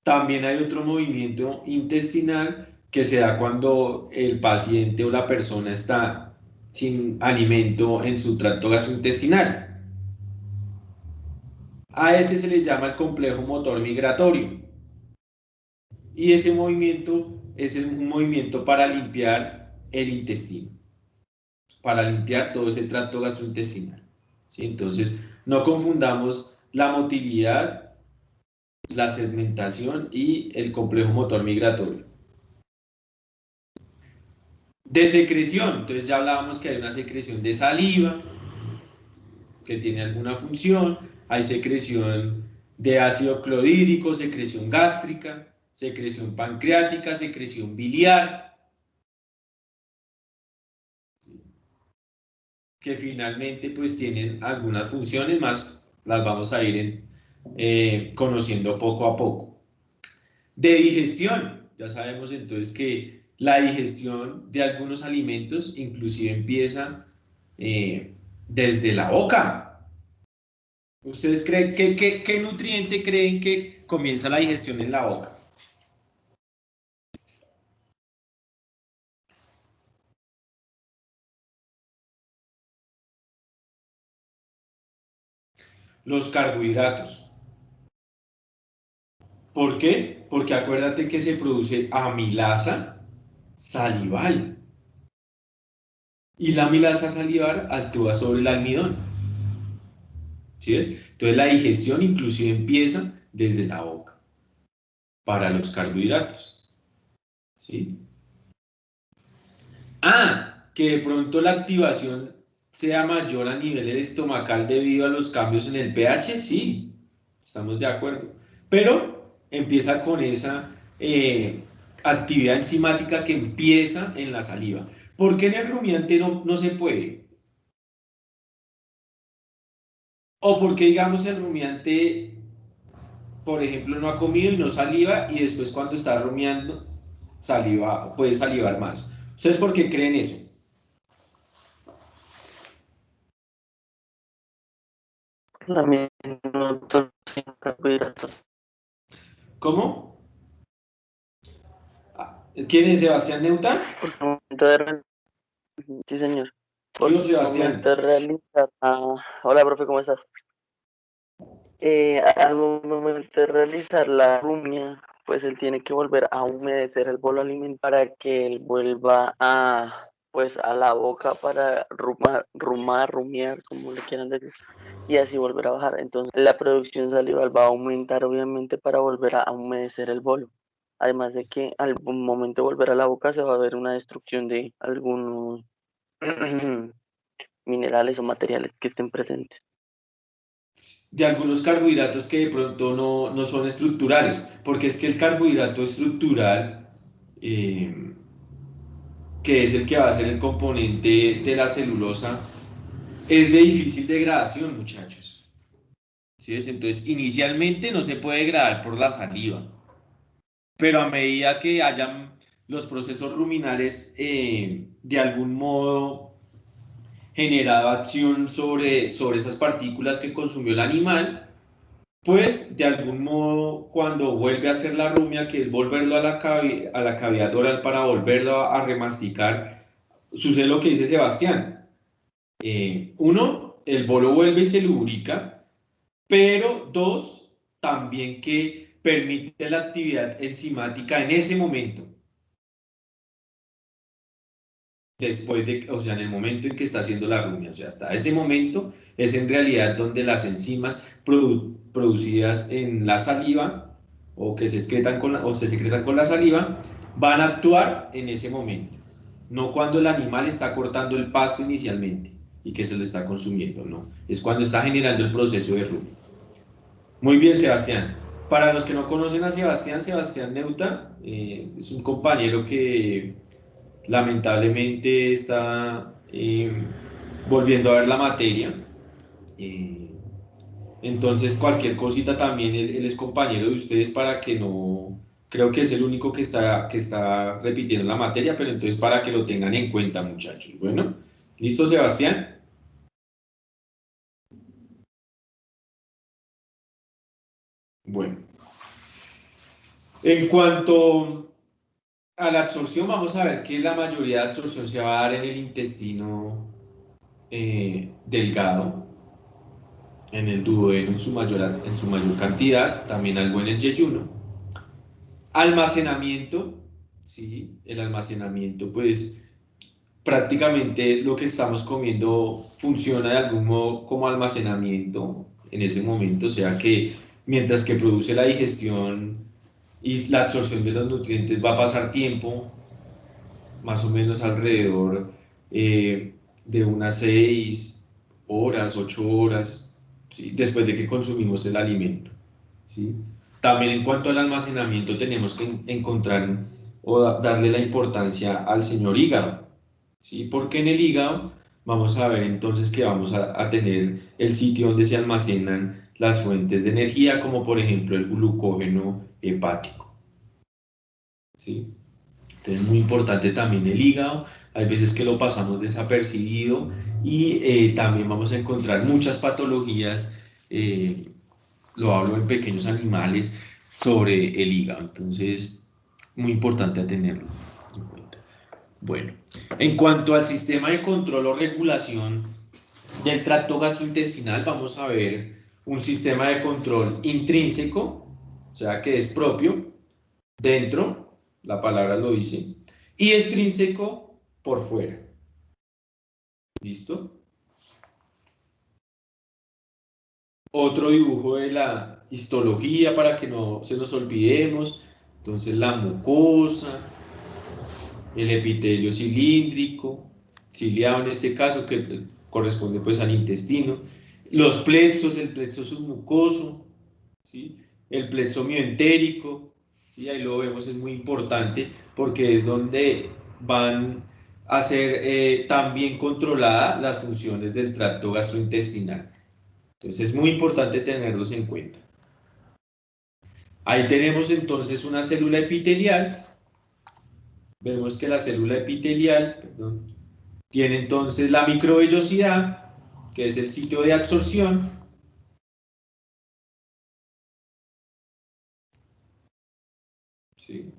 También hay otro movimiento intestinal que se da cuando el paciente o la persona está sin alimento en su tracto gastrointestinal. A ese se le llama el complejo motor migratorio. Y ese movimiento es un movimiento para limpiar el intestino, para limpiar todo ese tracto gastrointestinal. ¿Sí? Entonces, no confundamos la motilidad, la segmentación y el complejo motor migratorio. De secreción, entonces ya hablábamos que hay una secreción de saliva que tiene alguna función, hay secreción de ácido clorhídrico, secreción gástrica, secreción pancreática, secreción biliar, que finalmente pues tienen algunas funciones más, las vamos a ir conociendo poco a poco. De digestión, ya sabemos entonces que la digestión de algunos alimentos inclusive empieza desde la boca. ¿Ustedes creen qué nutriente creen que comienza la digestión en la boca? Los carbohidratos. ¿Por qué? Porque acuérdate que se produce amilasa salival. Y la amilasa salival actúa sobre el almidón. ¿Sí ves? Entonces la digestión inclusive empieza desde la boca para los carbohidratos. ¿Sí? Que de pronto la activación sea mayor a nivel estomacal debido a los cambios en el pH, sí, estamos de acuerdo. Pero empieza con esa actividad enzimática que empieza en la saliva. ¿Por qué en el rumiante no se puede? O porque, digamos, el rumiante, por ejemplo, no ha comido y no saliva, y después cuando está rumiando, puede salivar más. ¿Ustedes por qué creen eso? También no son carbohidratos. ¿Cómo? ¿Quién es Sebastián Neutal? Porque al momento de sí, señor. Yo, Porque al Sebastián. momento de realizar... hola, profe, ¿cómo estás? Al momento de realizar la rumia, pues él tiene que volver a humedecer el bolo alimentario para que él vuelva pues a la boca para rumiar, como le quieran decir, y así volver a bajar. Entonces la producción salival va a aumentar obviamente para volver a humedecer el bolo. Además de que al momento de volver a la boca se va a ver una destrucción de algunos minerales o materiales que estén presentes. De algunos carbohidratos que de pronto no son estructurales, porque es que el carbohidrato estructural, que es el que va a ser el componente de la celulosa, es de difícil degradación, muchachos. ¿Sí ves? Entonces, inicialmente no se puede degradar por la saliva, pero a medida que hayan los procesos ruminales de algún modo generado acción sobre esas partículas que consumió el animal, pues de algún modo cuando vuelve a hacer la rumia, que es volverlo a la cavidad oral para volverlo a remasticar, sucede lo que dice Sebastián. Uno, el bolo vuelve y se lubrica, pero dos, también que permite la actividad enzimática en ese momento. Después o sea, en el momento en que está haciendo la rumia, o sea, hasta ese momento es en realidad donde las enzimas producidas en la saliva o que se secretan con la saliva van a actuar en ese momento, no cuando el animal está cortando el pasto inicialmente y que se lo está consumiendo, no, es cuando está generando el proceso de rumen. Muy bien, Sebastián. Para los que no conocen a Sebastián, Sebastián Neuta es un compañero que lamentablemente está volviendo a ver la materia. Entonces, cualquier cosita también, él es compañero de ustedes para que no... Creo que es el único que está repitiendo la materia, pero entonces para que lo tengan en cuenta, muchachos. Bueno, ¿listo, Sebastián? Bueno. En cuanto a la absorción, vamos a ver que la mayoría de absorción se va a dar en el intestino delgado, en el duodeno en su mayor cantidad, también algo en el yeyuno. Almacenamiento, ¿sí? El almacenamiento, pues prácticamente lo que estamos comiendo funciona de algún modo como almacenamiento en ese momento, o sea que mientras que produce la digestión y la absorción de los nutrientes va a pasar tiempo, más o menos alrededor de unas 6 horas, 8 horas, ¿sí? Después de que consumimos el alimento, ¿sí? También en cuanto al almacenamiento tenemos que encontrar o darle la importancia al señor hígado, ¿sí? Porque en el hígado vamos a ver entonces que vamos a tener el sitio donde se almacenan las fuentes de energía, como por ejemplo el glucógeno hepático, ¿sí? Entonces es muy importante también el hígado, hay veces que lo pasamos desapercibido y también vamos a encontrar muchas patologías, lo hablo en pequeños animales, sobre el hígado, entonces muy importante tenerlo en cuenta. Bueno, en cuanto al sistema de control o regulación del tracto gastrointestinal, vamos a ver un sistema de control intrínseco, o sea que es propio, dentro, la palabra lo dice, y extrínseco por fuera. ¿Listo? Otro dibujo de la histología para que no se nos olvidemos. Entonces la mucosa, el epitelio cilíndrico, ciliado en este caso, que corresponde pues al intestino, los plexos, el plexo submucoso, ¿sí? El plexo mioentérico, ¿sí? Ahí lo vemos, es muy importante porque es donde van a ser también controladas las funciones del tracto gastrointestinal. Entonces es muy importante tenerlos en cuenta. Ahí tenemos entonces una célula epitelial. Vemos que la célula epitelial, perdón, tiene entonces la microvellosidad, que es el sitio de absorción. ¿Sí?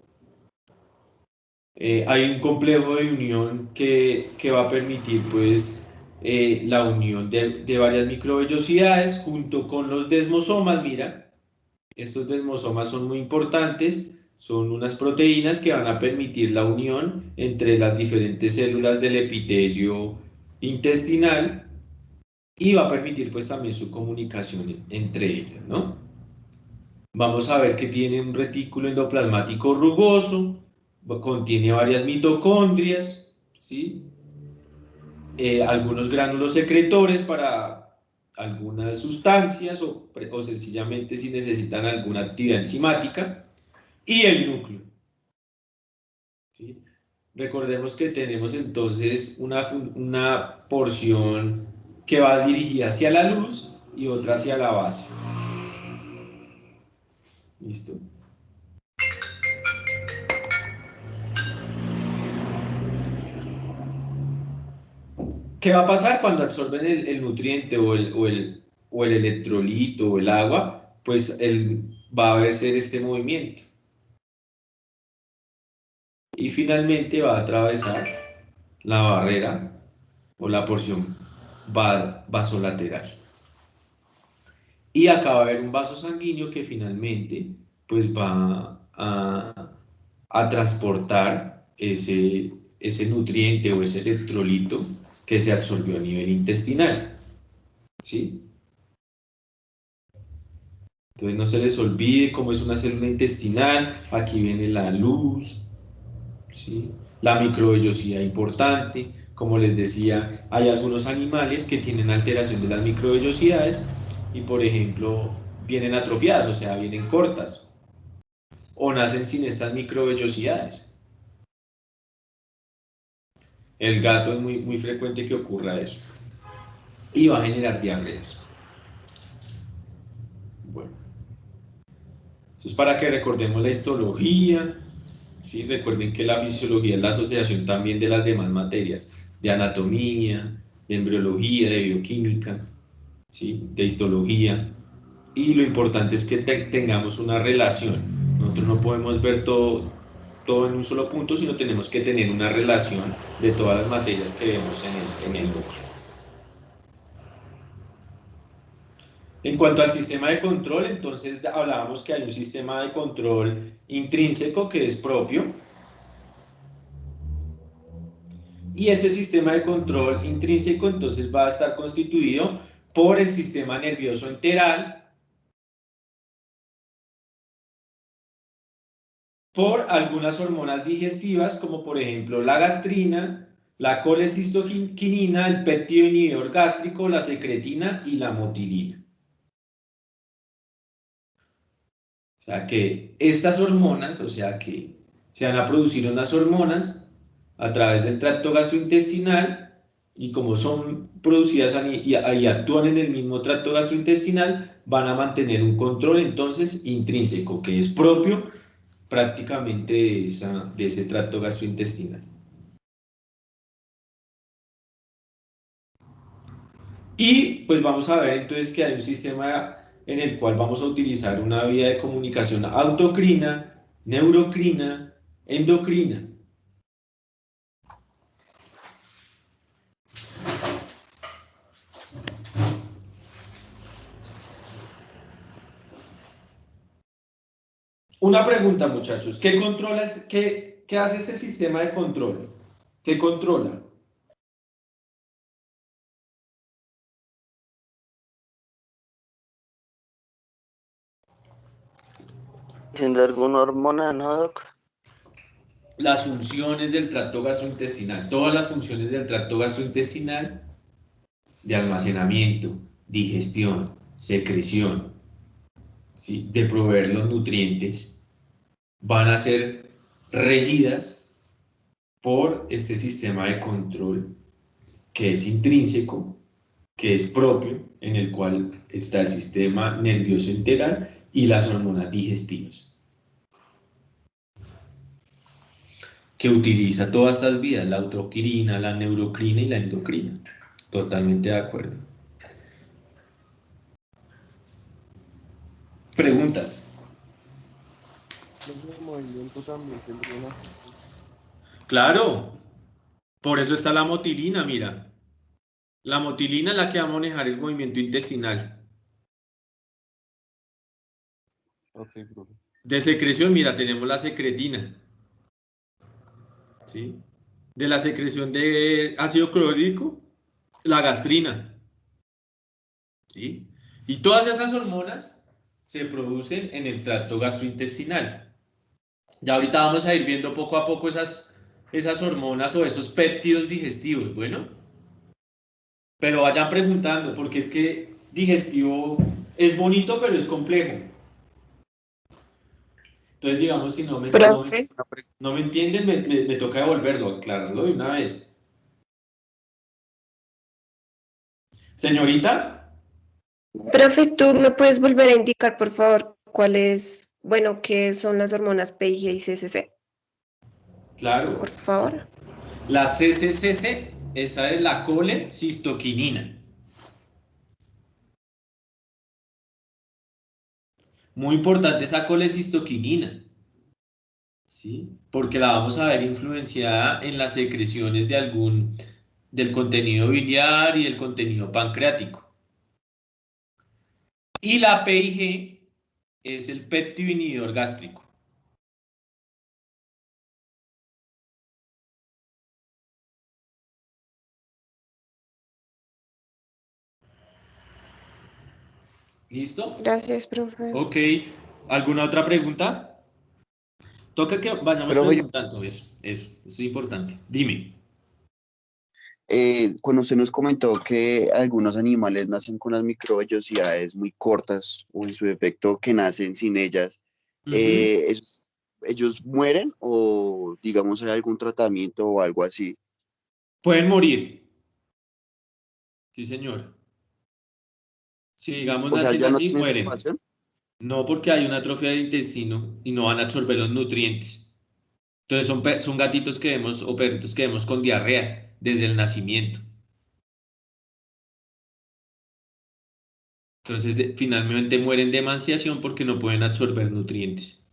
Hay un complejo de unión que va a permitir pues la unión de varias microvellosidades junto con los desmosomas. Mira, estos desmosomas son muy importantes, son unas proteínas que van a permitir la unión entre las diferentes células del epitelio intestinal y va a permitir pues también su comunicación entre ellas, ¿no? Vamos a ver que tiene un retículo endoplasmático rugoso, contiene varias mitocondrias, ¿sí? Algunos gránulos secretores para algunas sustancias o sencillamente si necesitan alguna actividad enzimática, y el núcleo, ¿sí? Recordemos que tenemos entonces una porción que va dirigida hacia la luz y otra hacia la base. ¿Listo? ¿Qué va a pasar cuando absorben el nutriente o el electrolito o el agua? Pues va a haber este movimiento. Y finalmente va a atravesar la barrera o la porción vasolateral. Y acá va a haber un vaso sanguíneo que finalmente pues va a transportar ese nutriente o ese electrolito que se absorbió a nivel intestinal, ¿sí? Entonces no se les olvide cómo es una célula intestinal, aquí viene la luz, ¿sí? La microvellosidad importante, como les decía, hay algunos animales que tienen alteración de las microvellosidades y, por ejemplo, vienen atrofiadas, o sea, vienen cortas, o nacen sin estas microvellosidades. El gato es muy frecuente que ocurra eso. Y va a generar diarreas. Bueno, eso es para que recordemos la histología, ¿sí? Recuerden que la fisiología es la asociación también de las demás materias, de anatomía, de embriología, de bioquímica, ¿sí? De histología. Y lo importante es que tengamos una relación. Nosotros no podemos ver todo en un solo punto, sino tenemos que tener una relación de todas las materias que vemos en el núcleo. En cuanto al sistema de control, entonces hablábamos que hay un sistema de control intrínseco que es propio. Y ese sistema de control intrínseco entonces va a estar constituido por el sistema nervioso enteral, por algunas hormonas digestivas, como por ejemplo la gastrina, la colecistoquinina, el péptido inhibidor gástrico, la secretina y la motilina. O sea que estas hormonas, o sea que se van a producir unas hormonas a través del tracto gastrointestinal y como son producidas y actúan en el mismo tracto gastrointestinal, van a mantener un control entonces intrínseco que es propio prácticamente de ese tracto gastrointestinal. Y pues vamos a ver entonces que hay un sistema en el cual vamos a utilizar una vía de comunicación autocrina, neurocrina, endocrina. Una pregunta, muchachos, ¿qué hace ese sistema de control? ¿Qué controla? ¿Siendo alguna hormona, no, Doc? Las funciones del tracto gastrointestinal, todas las funciones del tracto gastrointestinal de almacenamiento, digestión, secreción, ¿sí? De proveer los nutrientes, van a ser regidas por este sistema de control que es intrínseco, que es propio, en el cual está el sistema nervioso enteral y las hormonas digestivas, que utiliza todas estas vías, la autocrina, la neurocrina y la endocrina. Totalmente de acuerdo. ¿Preguntas? El movimiento también tendría una... Claro, por eso está la motilina, mira. La motilina es la que va a manejar el movimiento intestinal. Ok, profe. De secreción, mira, tenemos la secretina. ¿Sí? De la secreción de ácido clorhídrico, la gastrina. ¿Sí? Y todas esas hormonas se producen en el tracto gastrointestinal. Ya ahorita vamos a ir viendo poco a poco esas hormonas o esos péptidos digestivos, bueno. Pero vayan preguntando, porque es que digestivo es bonito, pero es complejo. Entonces, digamos, si Profe, no me entienden, me toca devolverlo, aclararlo de una vez. Señorita, profe, ¿tú me puedes volver a indicar, por favor, cuáles, bueno, qué son las hormonas PIG y CCC, claro, por favor? la CCCC, esa es la colecistoquinina. Muy importante esa colecistoquinina, ¿sí? Porque la vamos a ver influenciada en las secreciones del contenido biliar y del contenido pancreático. Y la PIG es el péptido inhibidor gástrico. ¿Listo? Gracias, profe. Ok. ¿Alguna otra pregunta? Toca que vayamos Pero preguntando eso es importante. Dime. cuando usted nos comentó que algunos animales nacen con las microvellosidades muy cortas o en su defecto que nacen sin ellas, Ujú. ¿ellos mueren o digamos hay algún tratamiento o algo así? Pueden morir, sí, señor. Si digamos O sea, nacen ya no así, tienen mueren. salvación. No porque hay una atrofia del intestino y no van a absorber los nutrientes. Entonces son gatitos que vemos o perritos que vemos con diarrea desde el nacimiento. Entonces finalmente mueren de emanciación porque no pueden absorber nutrientes.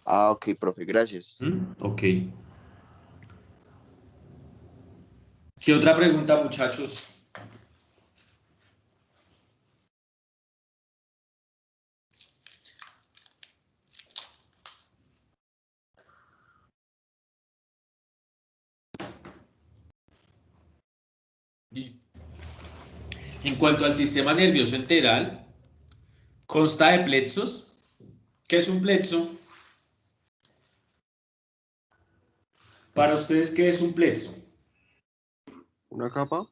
Ah, ok, profe, gracias. Ok. ¿Qué otra pregunta, muchachos? Listo. En cuanto al sistema nervioso enteral, consta de plexos. ¿Qué es un plexo? Para ustedes, ¿qué es un plexo? ¿Una capa?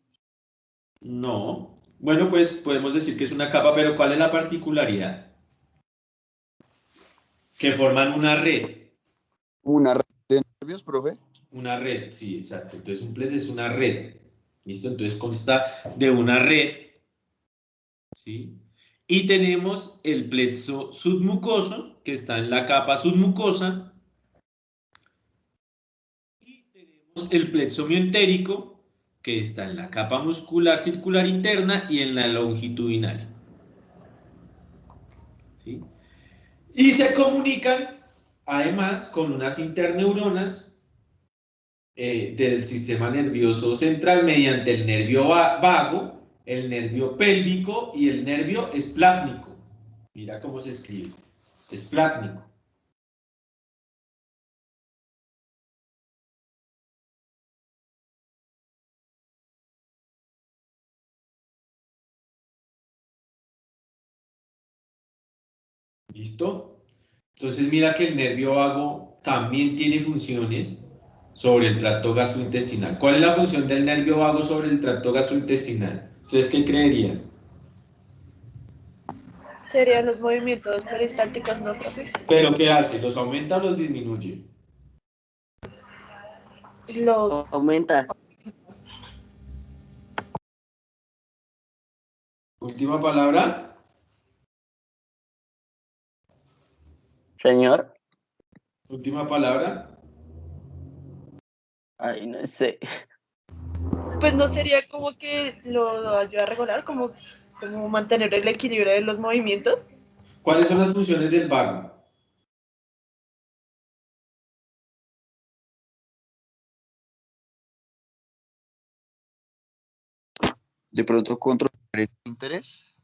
No. Bueno, pues podemos decir que es una capa, pero ¿cuál es la particularidad? Que forman una red. ¿Una red de nervios, profe? Una red, sí, exacto. Entonces un plexo es una red. ¿Listo? Entonces consta de una red, ¿sí? Y tenemos el plexo submucoso, que está en la capa submucosa. Y tenemos el plexo mientérico, que está en la capa muscular circular interna y en la longitudinal. ¿Sí? Y se comunican además con unas interneuronas del sistema nervioso central mediante el nervio vago, el nervio pélvico y el nervio esplátnico. Mira cómo se escribe. Esplátnico. ¿Listo? Entonces mira que el nervio vago también tiene funciones sobre el tracto gastrointestinal. ¿Cuál es la función del nervio vago sobre el tracto gastrointestinal? ¿Ustedes qué creerían? Serían los movimientos peristálticos, ¿no, profe? ¿Pero qué hace? ¿Los aumenta o los disminuye? Los... Aumenta. Última palabra. Señor. Última palabra. Ay, no sé. Pues no sería como que lo ayuda a regular, como mantener el equilibrio de los movimientos. ¿Cuáles son las funciones del vago? De pronto controlar el interés.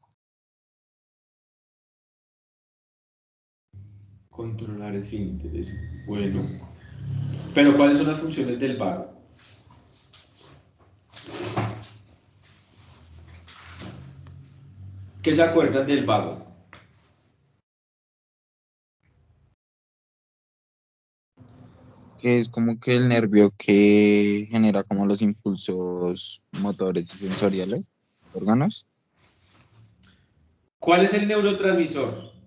Controlar esfínteres. Bueno. ¿Pero cuáles son las funciones del vago? ¿Qué se acuerdan del vago? Que es como que el nervio que genera como los impulsos motores y sensoriales, órganos. ¿Cuál es el neurotransmisor?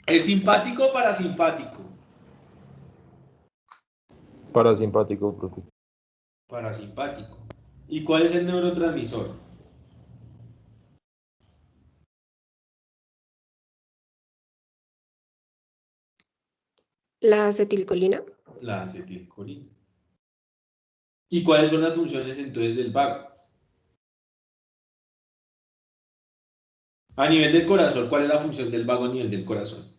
¿Es simpático o parasimpático? Parasimpático, profe. Parasimpático. ¿Y cuál es el neurotransmisor? La acetilcolina. La acetilcolina. ¿Y cuáles son las funciones entonces del vago? A nivel del corazón, ¿cuál es la función del vago a nivel del corazón?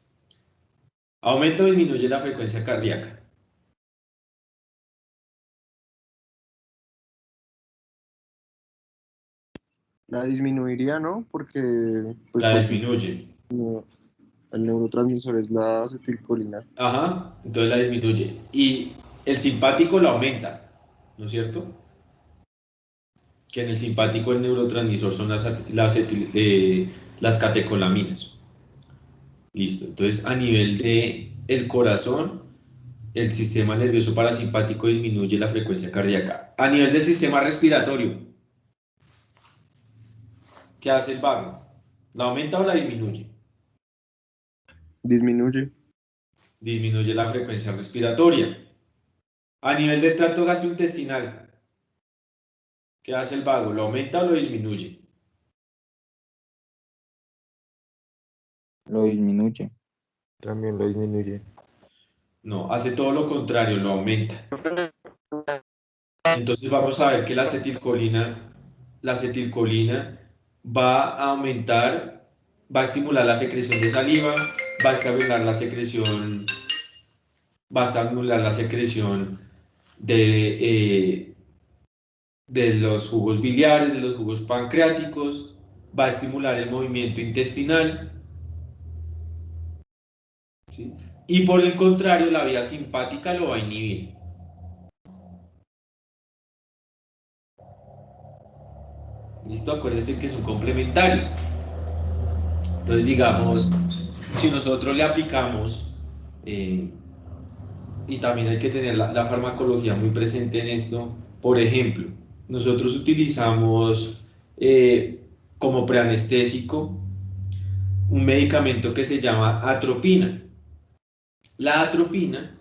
Aumenta o disminuye la frecuencia cardíaca. La disminuiría, ¿no? Porque, pues La porque disminuye. el neurotransmisor es la acetilcolina. Ajá, entonces la disminuye. Y el simpático la aumenta, ¿no es cierto? que en el simpático el neurotransmisor son las catecolaminas. Listo, entonces a nivel de el corazón, el sistema nervioso parasimpático disminuye la frecuencia cardíaca. A nivel del sistema respiratorio, ¿qué hace el vago? ¿La aumenta o la disminuye? Disminuye. Disminuye la frecuencia respiratoria. A nivel del tracto gastrointestinal, ¿qué hace el vago? ¿Lo aumenta o lo disminuye? Lo disminuye. También lo disminuye. No, hace todo lo contrario, lo aumenta. Entonces vamos a ver que la acetilcolina va a aumentar, va a estimular la secreción de saliva, va a estimular la secreción, de los jugos biliares, de los jugos pancreáticos, va a estimular el movimiento intestinal, ¿sí? Y por el contrario, la vía simpática lo va a inhibir. ¿Listo? Acuérdense que son complementarios. Entonces, digamos, si nosotros le aplicamos, y también hay que tener la farmacología muy presente en esto, por ejemplo, nosotros utilizamos como preanestésico un medicamento que se llama atropina. La atropina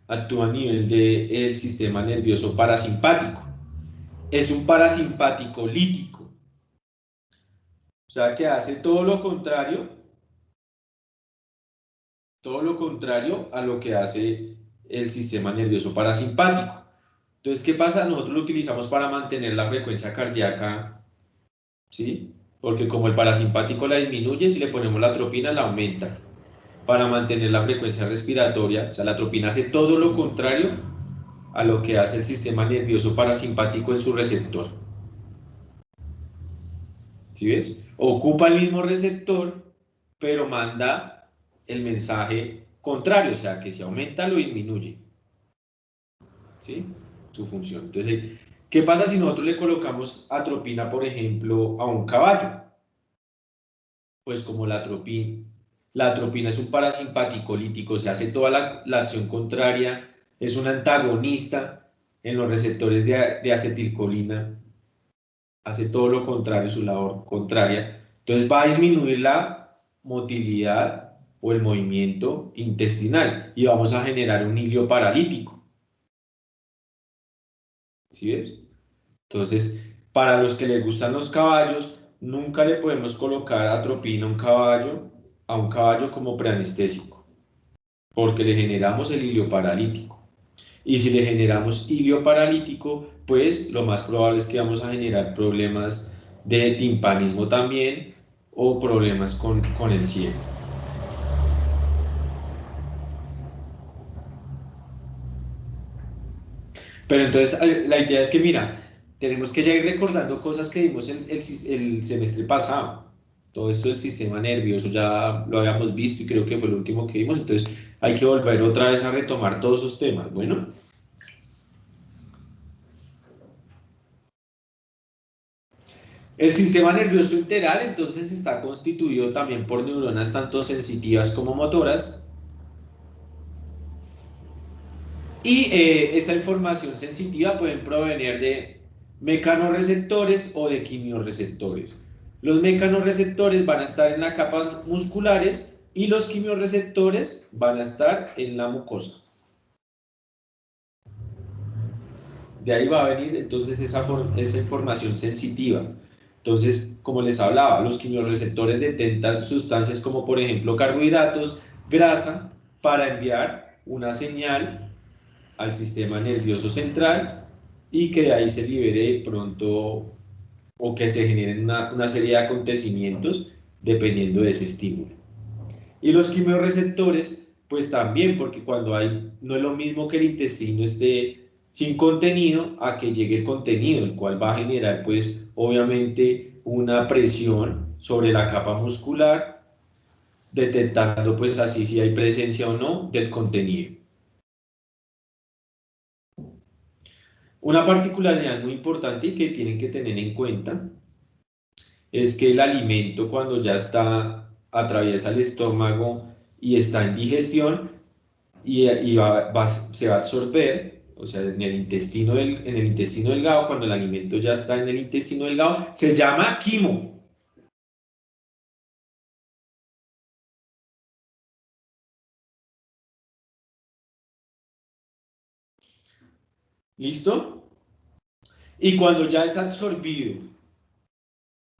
actúa a nivel del sistema nervioso parasimpático. Es un parasimpático lítico. O sea que hace todo lo contrario a lo que hace el sistema nervioso parasimpático. Entonces, ¿qué pasa? Nosotros lo utilizamos para mantener la frecuencia cardíaca, ¿sí? Porque como el parasimpático la disminuye, si le ponemos la atropina la aumenta. Para mantener la frecuencia respiratoria, o sea, la atropina hace todo lo contrario a lo que hace el sistema nervioso parasimpático en su receptor. ¿Sí ves? Ocupa el mismo receptor, pero manda el mensaje contrario, o sea, que si aumenta lo disminuye. ¿Sí? Su función. Entonces, ¿qué pasa si nosotros le colocamos atropina, por ejemplo, a un caballo? Pues como la atropina es un parasimpático lítico, se hace toda la acción contraria, es un antagonista en los receptores de acetilcolina, hace todo lo contrario, su labor contraria. Entonces va a disminuir la motilidad o el movimiento intestinal y vamos a generar un hilio paralítico. ¿Sí ves? Entonces, para los que les gustan los caballos, nunca le podemos colocar atropina a un caballo como preanestésico, porque le generamos el hilio paralítico. Y si le generamos hilio paralítico, pues lo más probable es que vamos a generar problemas de timpanismo también o problemas con el ciego. Pero entonces la idea es que, mira, tenemos que ya ir recordando cosas que vimos el semestre pasado. Todo esto del sistema nervioso ya lo habíamos visto y creo que fue lo último que vimos. Entonces hay que volver otra vez a retomar todos esos temas. Bueno. El sistema nervioso enteral entonces está constituido también por neuronas tanto sensitivas como motoras. Y esa información sensitiva pueden provenir de mecanorreceptores o de quimiorreceptores. Los mecanorreceptores van a estar en las capas musculares y los quimiorreceptores van a estar en la mucosa. De ahí va a venir entonces esa información sensitiva. Entonces, como les hablaba, los quimiorreceptores detectan sustancias como por ejemplo carbohidratos, grasa, para enviar una señal al sistema nervioso central y que de ahí se libere de pronto o que se generen una serie de acontecimientos dependiendo de ese estímulo. Y los quimiorreceptores, pues también, porque cuando no es lo mismo que el intestino esté sin contenido a que llegue contenido, el cual va a generar pues obviamente una presión sobre la capa muscular, detectando pues así si hay presencia o no del contenido. Una particularidad muy importante y que tienen que tener en cuenta es que el alimento cuando ya atraviesa el estómago y está en digestión se va a absorber, o sea, en el intestino delgado, cuando el alimento ya está en el intestino delgado, se llama quimo. ¿Listo? Y cuando ya es absorbido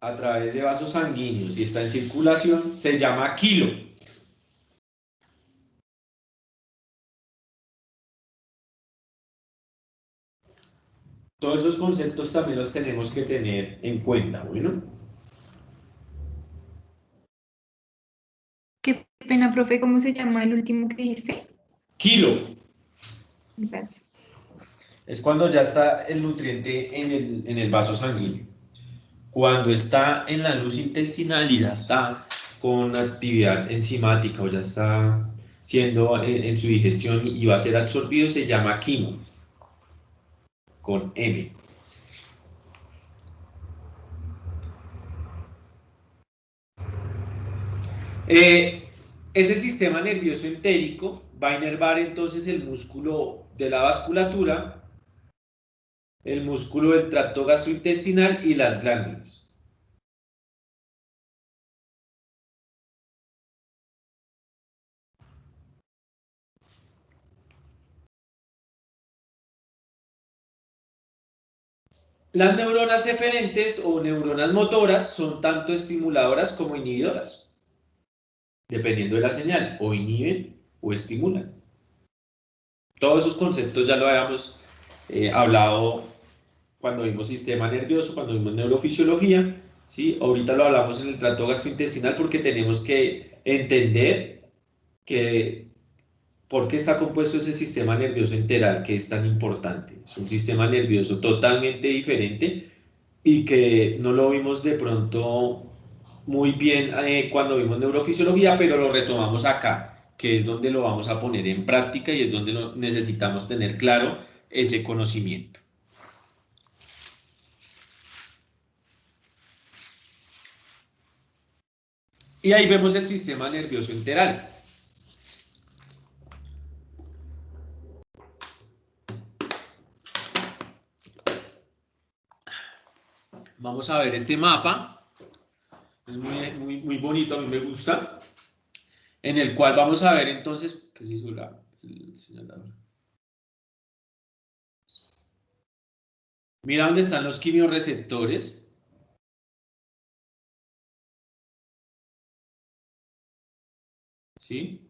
a través de vasos sanguíneos y está en circulación, se llama kilo. Todos esos conceptos también los tenemos que tener en cuenta, ¿bueno? Qué pena, profe, ¿cómo se llama el último que dijiste? Kilo. Gracias. Es cuando ya está el nutriente en el vaso sanguíneo. Cuando está en la luz intestinal y ya está con actividad enzimática o ya está siendo en su digestión y va a ser absorbido, se llama quimo, con M. Ese sistema nervioso entérico va a inervar entonces el músculo de la vasculatura, el músculo del tracto gastrointestinal y las glándulas. Las neuronas eferentes o neuronas motoras son tanto estimuladoras como inhibidoras, dependiendo de la señal, o inhiben o estimulan. Todos esos conceptos ya lo habíamos hablado cuando vimos sistema nervioso, cuando vimos neurofisiología, ¿sí? Ahorita lo hablamos en el tracto gastrointestinal porque tenemos que entender por qué está compuesto ese sistema nervioso enteral que es tan importante. Es un sistema nervioso totalmente diferente y que no lo vimos de pronto muy bien cuando vimos neurofisiología, pero lo retomamos acá, que es donde lo vamos a poner en práctica y es donde necesitamos tener claro ese conocimiento. Y ahí vemos el sistema nervioso enteral. Vamos a ver este mapa. Es muy bonito, a mí me gusta. En el cual vamos a ver entonces, ¿qué se hizo el señalador? Mira dónde están los quimiorreceptores. ¿Sí?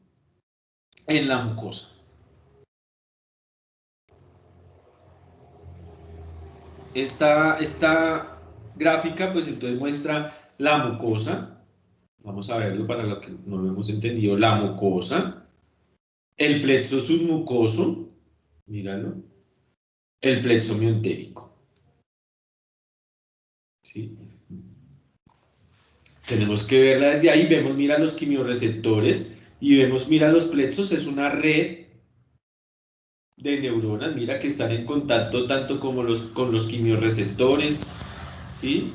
En la mucosa. Esta gráfica, pues entonces muestra la mucosa. Vamos a verlo para lo que no lo hemos entendido. La mucosa. El plexo submucoso. Míralo. El plexo miotérico. ¿Sí? Tenemos que verla desde ahí. Vemos, mira los quimiorreceptores. Y vemos, mira los plexos. Es una red de neuronas, mira, que están en contacto tanto como con los quimiorreceptores, ¿sí?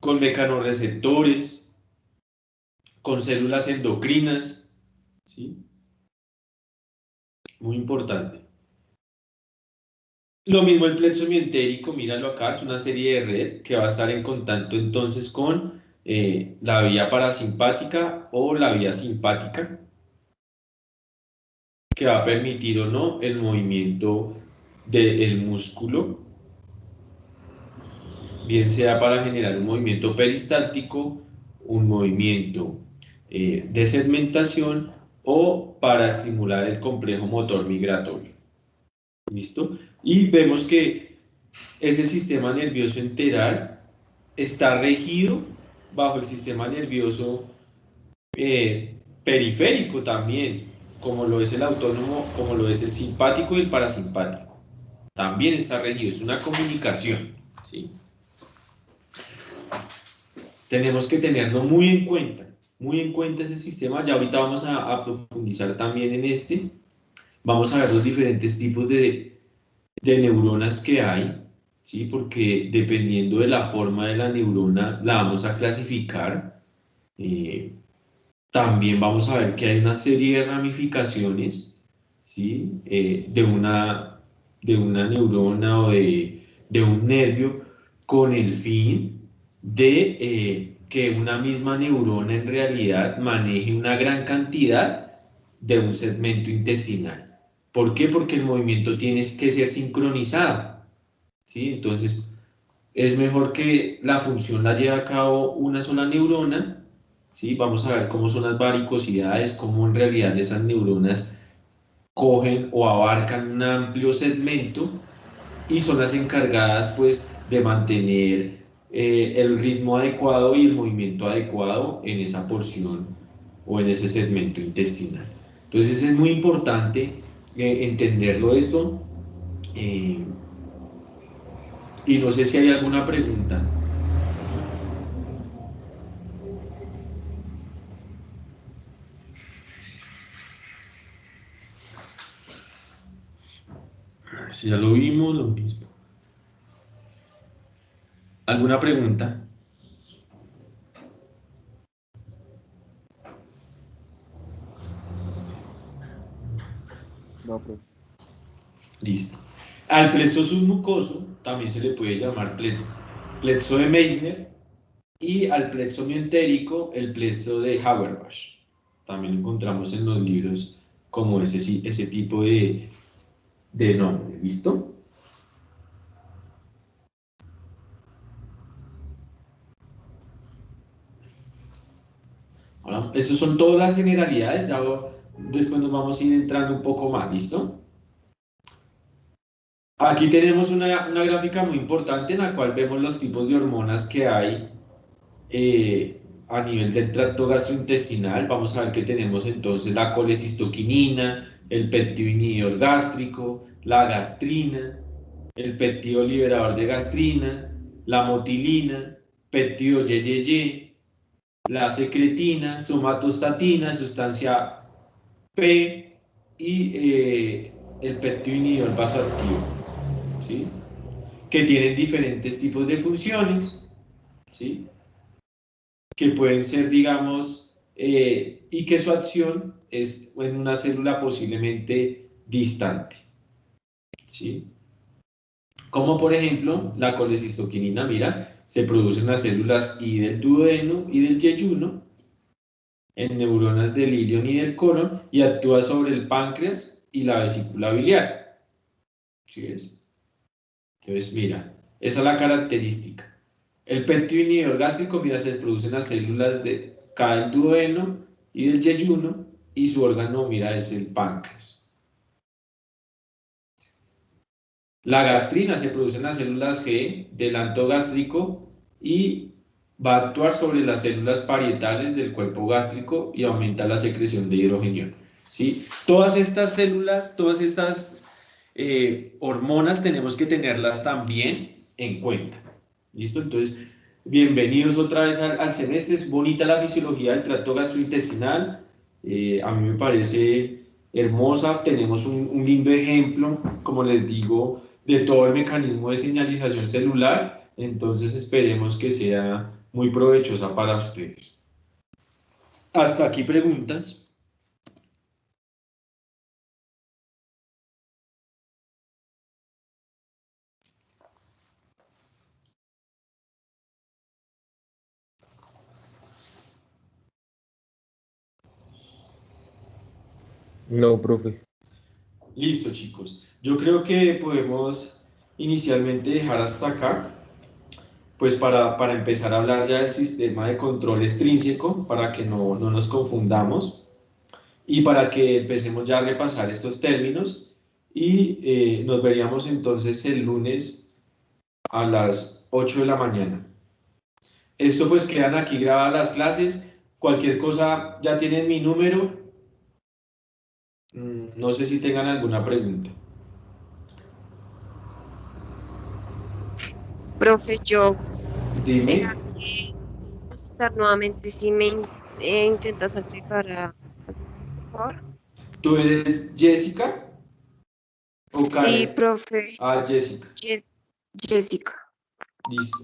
Con mecanorreceptores, con células endocrinas, ¿sí? Muy importante. Lo mismo el plexo mientérico, míralo acá, es una serie de red que va a estar en contacto entonces con la vía parasimpática o la vía simpática, que va a permitir o no el movimiento del músculo, bien sea para generar un movimiento peristáltico, un movimiento de segmentación o para estimular el complejo motor migratorio. ¿Listo? Y vemos que ese sistema nervioso enteral está regido bajo el sistema nervioso periférico también, como lo es el autónomo, como lo es el simpático y el parasimpático. También está regido, es una comunicación, ¿sí? Tenemos que tenerlo muy en cuenta ese sistema. Ya ahorita vamos a profundizar también en este. Vamos a ver los diferentes tipos de de neuronas que hay, ¿sí? Porque dependiendo de la forma de la neurona la vamos a clasificar. También vamos a ver que hay una serie de ramificaciones, ¿sí? De una neurona o de un nervio con el fin de que una misma neurona en realidad maneje una gran cantidad de un segmento intestinal. ¿Por qué? Porque el movimiento tiene que ser sincronizado, ¿sí? Entonces, es mejor que la función la lleve a cabo una sola neurona, ¿sí? Vamos a ver cómo son las varicosidades, cómo en realidad esas neuronas cogen o abarcan un amplio segmento y son las encargadas pues de mantener el ritmo adecuado y el movimiento adecuado en esa porción o en ese segmento intestinal. Entonces es muy importante entenderlo esto, y no sé si hay alguna pregunta. Si ya lo vimos, lo mismo. ¿Alguna pregunta? No, profe. Listo. Al plexo submucoso también se le puede llamar plexo de Meissner, y al plexo mientérico el plexo de Haber-Bosch. También encontramos en los libros como ese tipo de nombres. ¿Listo? Ahora, esas son todas las generalidades. Ya después nos vamos a ir entrando un poco más. ¿Listo? Aquí tenemos una gráfica muy importante en la cual vemos los tipos de hormonas que hay a nivel del tracto gastrointestinal. Vamos a ver que tenemos entonces la colecistoquinina, el péptido inhibidor gástrico, la gastrina, el péptido liberador de gastrina, la motilina, péptido YYY, la secretina, somatostatina, sustancia P y el péptido inhibidor vasoactivo, ¿sí? Que tienen diferentes tipos de funciones, ¿sí? Que pueden ser, digamos, y que su acción es en una célula posiblemente distante, ¿sí? Como por ejemplo la colecistoquinina, mira, se produce en las células I del duodeno y del yeyuno, en neuronas del ilion y del colon, y actúa sobre el páncreas y la vesícula biliar. ¿Sí ves? Entonces, mira, esa es la característica. El péptido inhibidor gástrico, mira, se produce en las células de K del duodeno y del yeyuno, y su órgano, mira, es el páncreas. La gastrina se produce en las células G del anto gástrico y va a actuar sobre las células parietales del cuerpo gástrico y aumenta la secreción de hidrogenión, ¿sí? Todas estas células, todas estas hormonas tenemos que tenerlas también en cuenta. ¿Listo? Entonces, bienvenidos otra vez al semestre. Es bonita la fisiología del tracto gastrointestinal. A mí me parece hermosa. Tenemos un lindo ejemplo, como les digo, de todo el mecanismo de señalización celular. Entonces, esperemos que sea muy provechosa para ustedes. Hasta aquí preguntas. No, profe. Listo, chicos. Yo creo que podemos inicialmente dejar hasta acá, pues para empezar a hablar ya del sistema de control extrínseco, para que no nos confundamos y para que empecemos ya a repasar estos términos, y nos veríamos entonces el lunes a las 8 de la mañana. Esto pues quedan aquí grabadas las clases. Cualquier cosa, ya tienen mi número. No sé si tengan alguna pregunta. Profe, Dime. ¿será que vas a estar nuevamente si intentas agregar a alguien, por favor? ¿Tú eres Jessica? ¿O Sí, Karen? profe. Jessica. Jessica. Listo.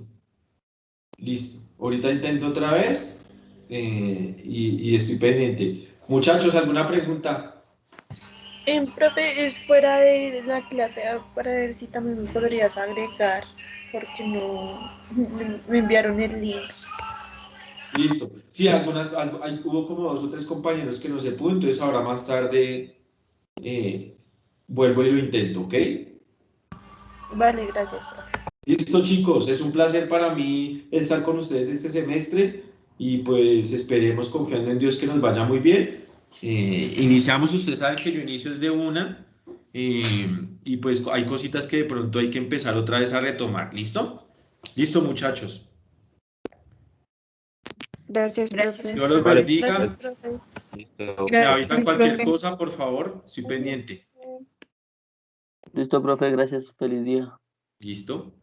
Listo. Ahorita intento otra vez y estoy pendiente. Muchachos, ¿alguna pregunta? Profe, es fuera de la clase para ver si también me podrías agregar, porque no me enviaron el link. Listo. Sí, hubo como 2 o 3 compañeros que no se pudo, entonces ahora más tarde vuelvo y lo intento, ¿ok? Vale, gracias, profe. Listo, chicos, es un placer para mí estar con ustedes este semestre y pues esperemos confiando en Dios que nos vaya muy bien. Iniciamos, ustedes saben que yo inicio es de una y pues hay cositas que de pronto hay que empezar otra vez a retomar. ¿Listo? Listo, muchachos. Gracias, profe. Dios los Vale, bendiga. Gracias, profe. listo. Me avisan Gracias, cualquier profe. cosa, por favor. Estoy pendiente. Listo, profe, gracias. Feliz día. ¿Listo?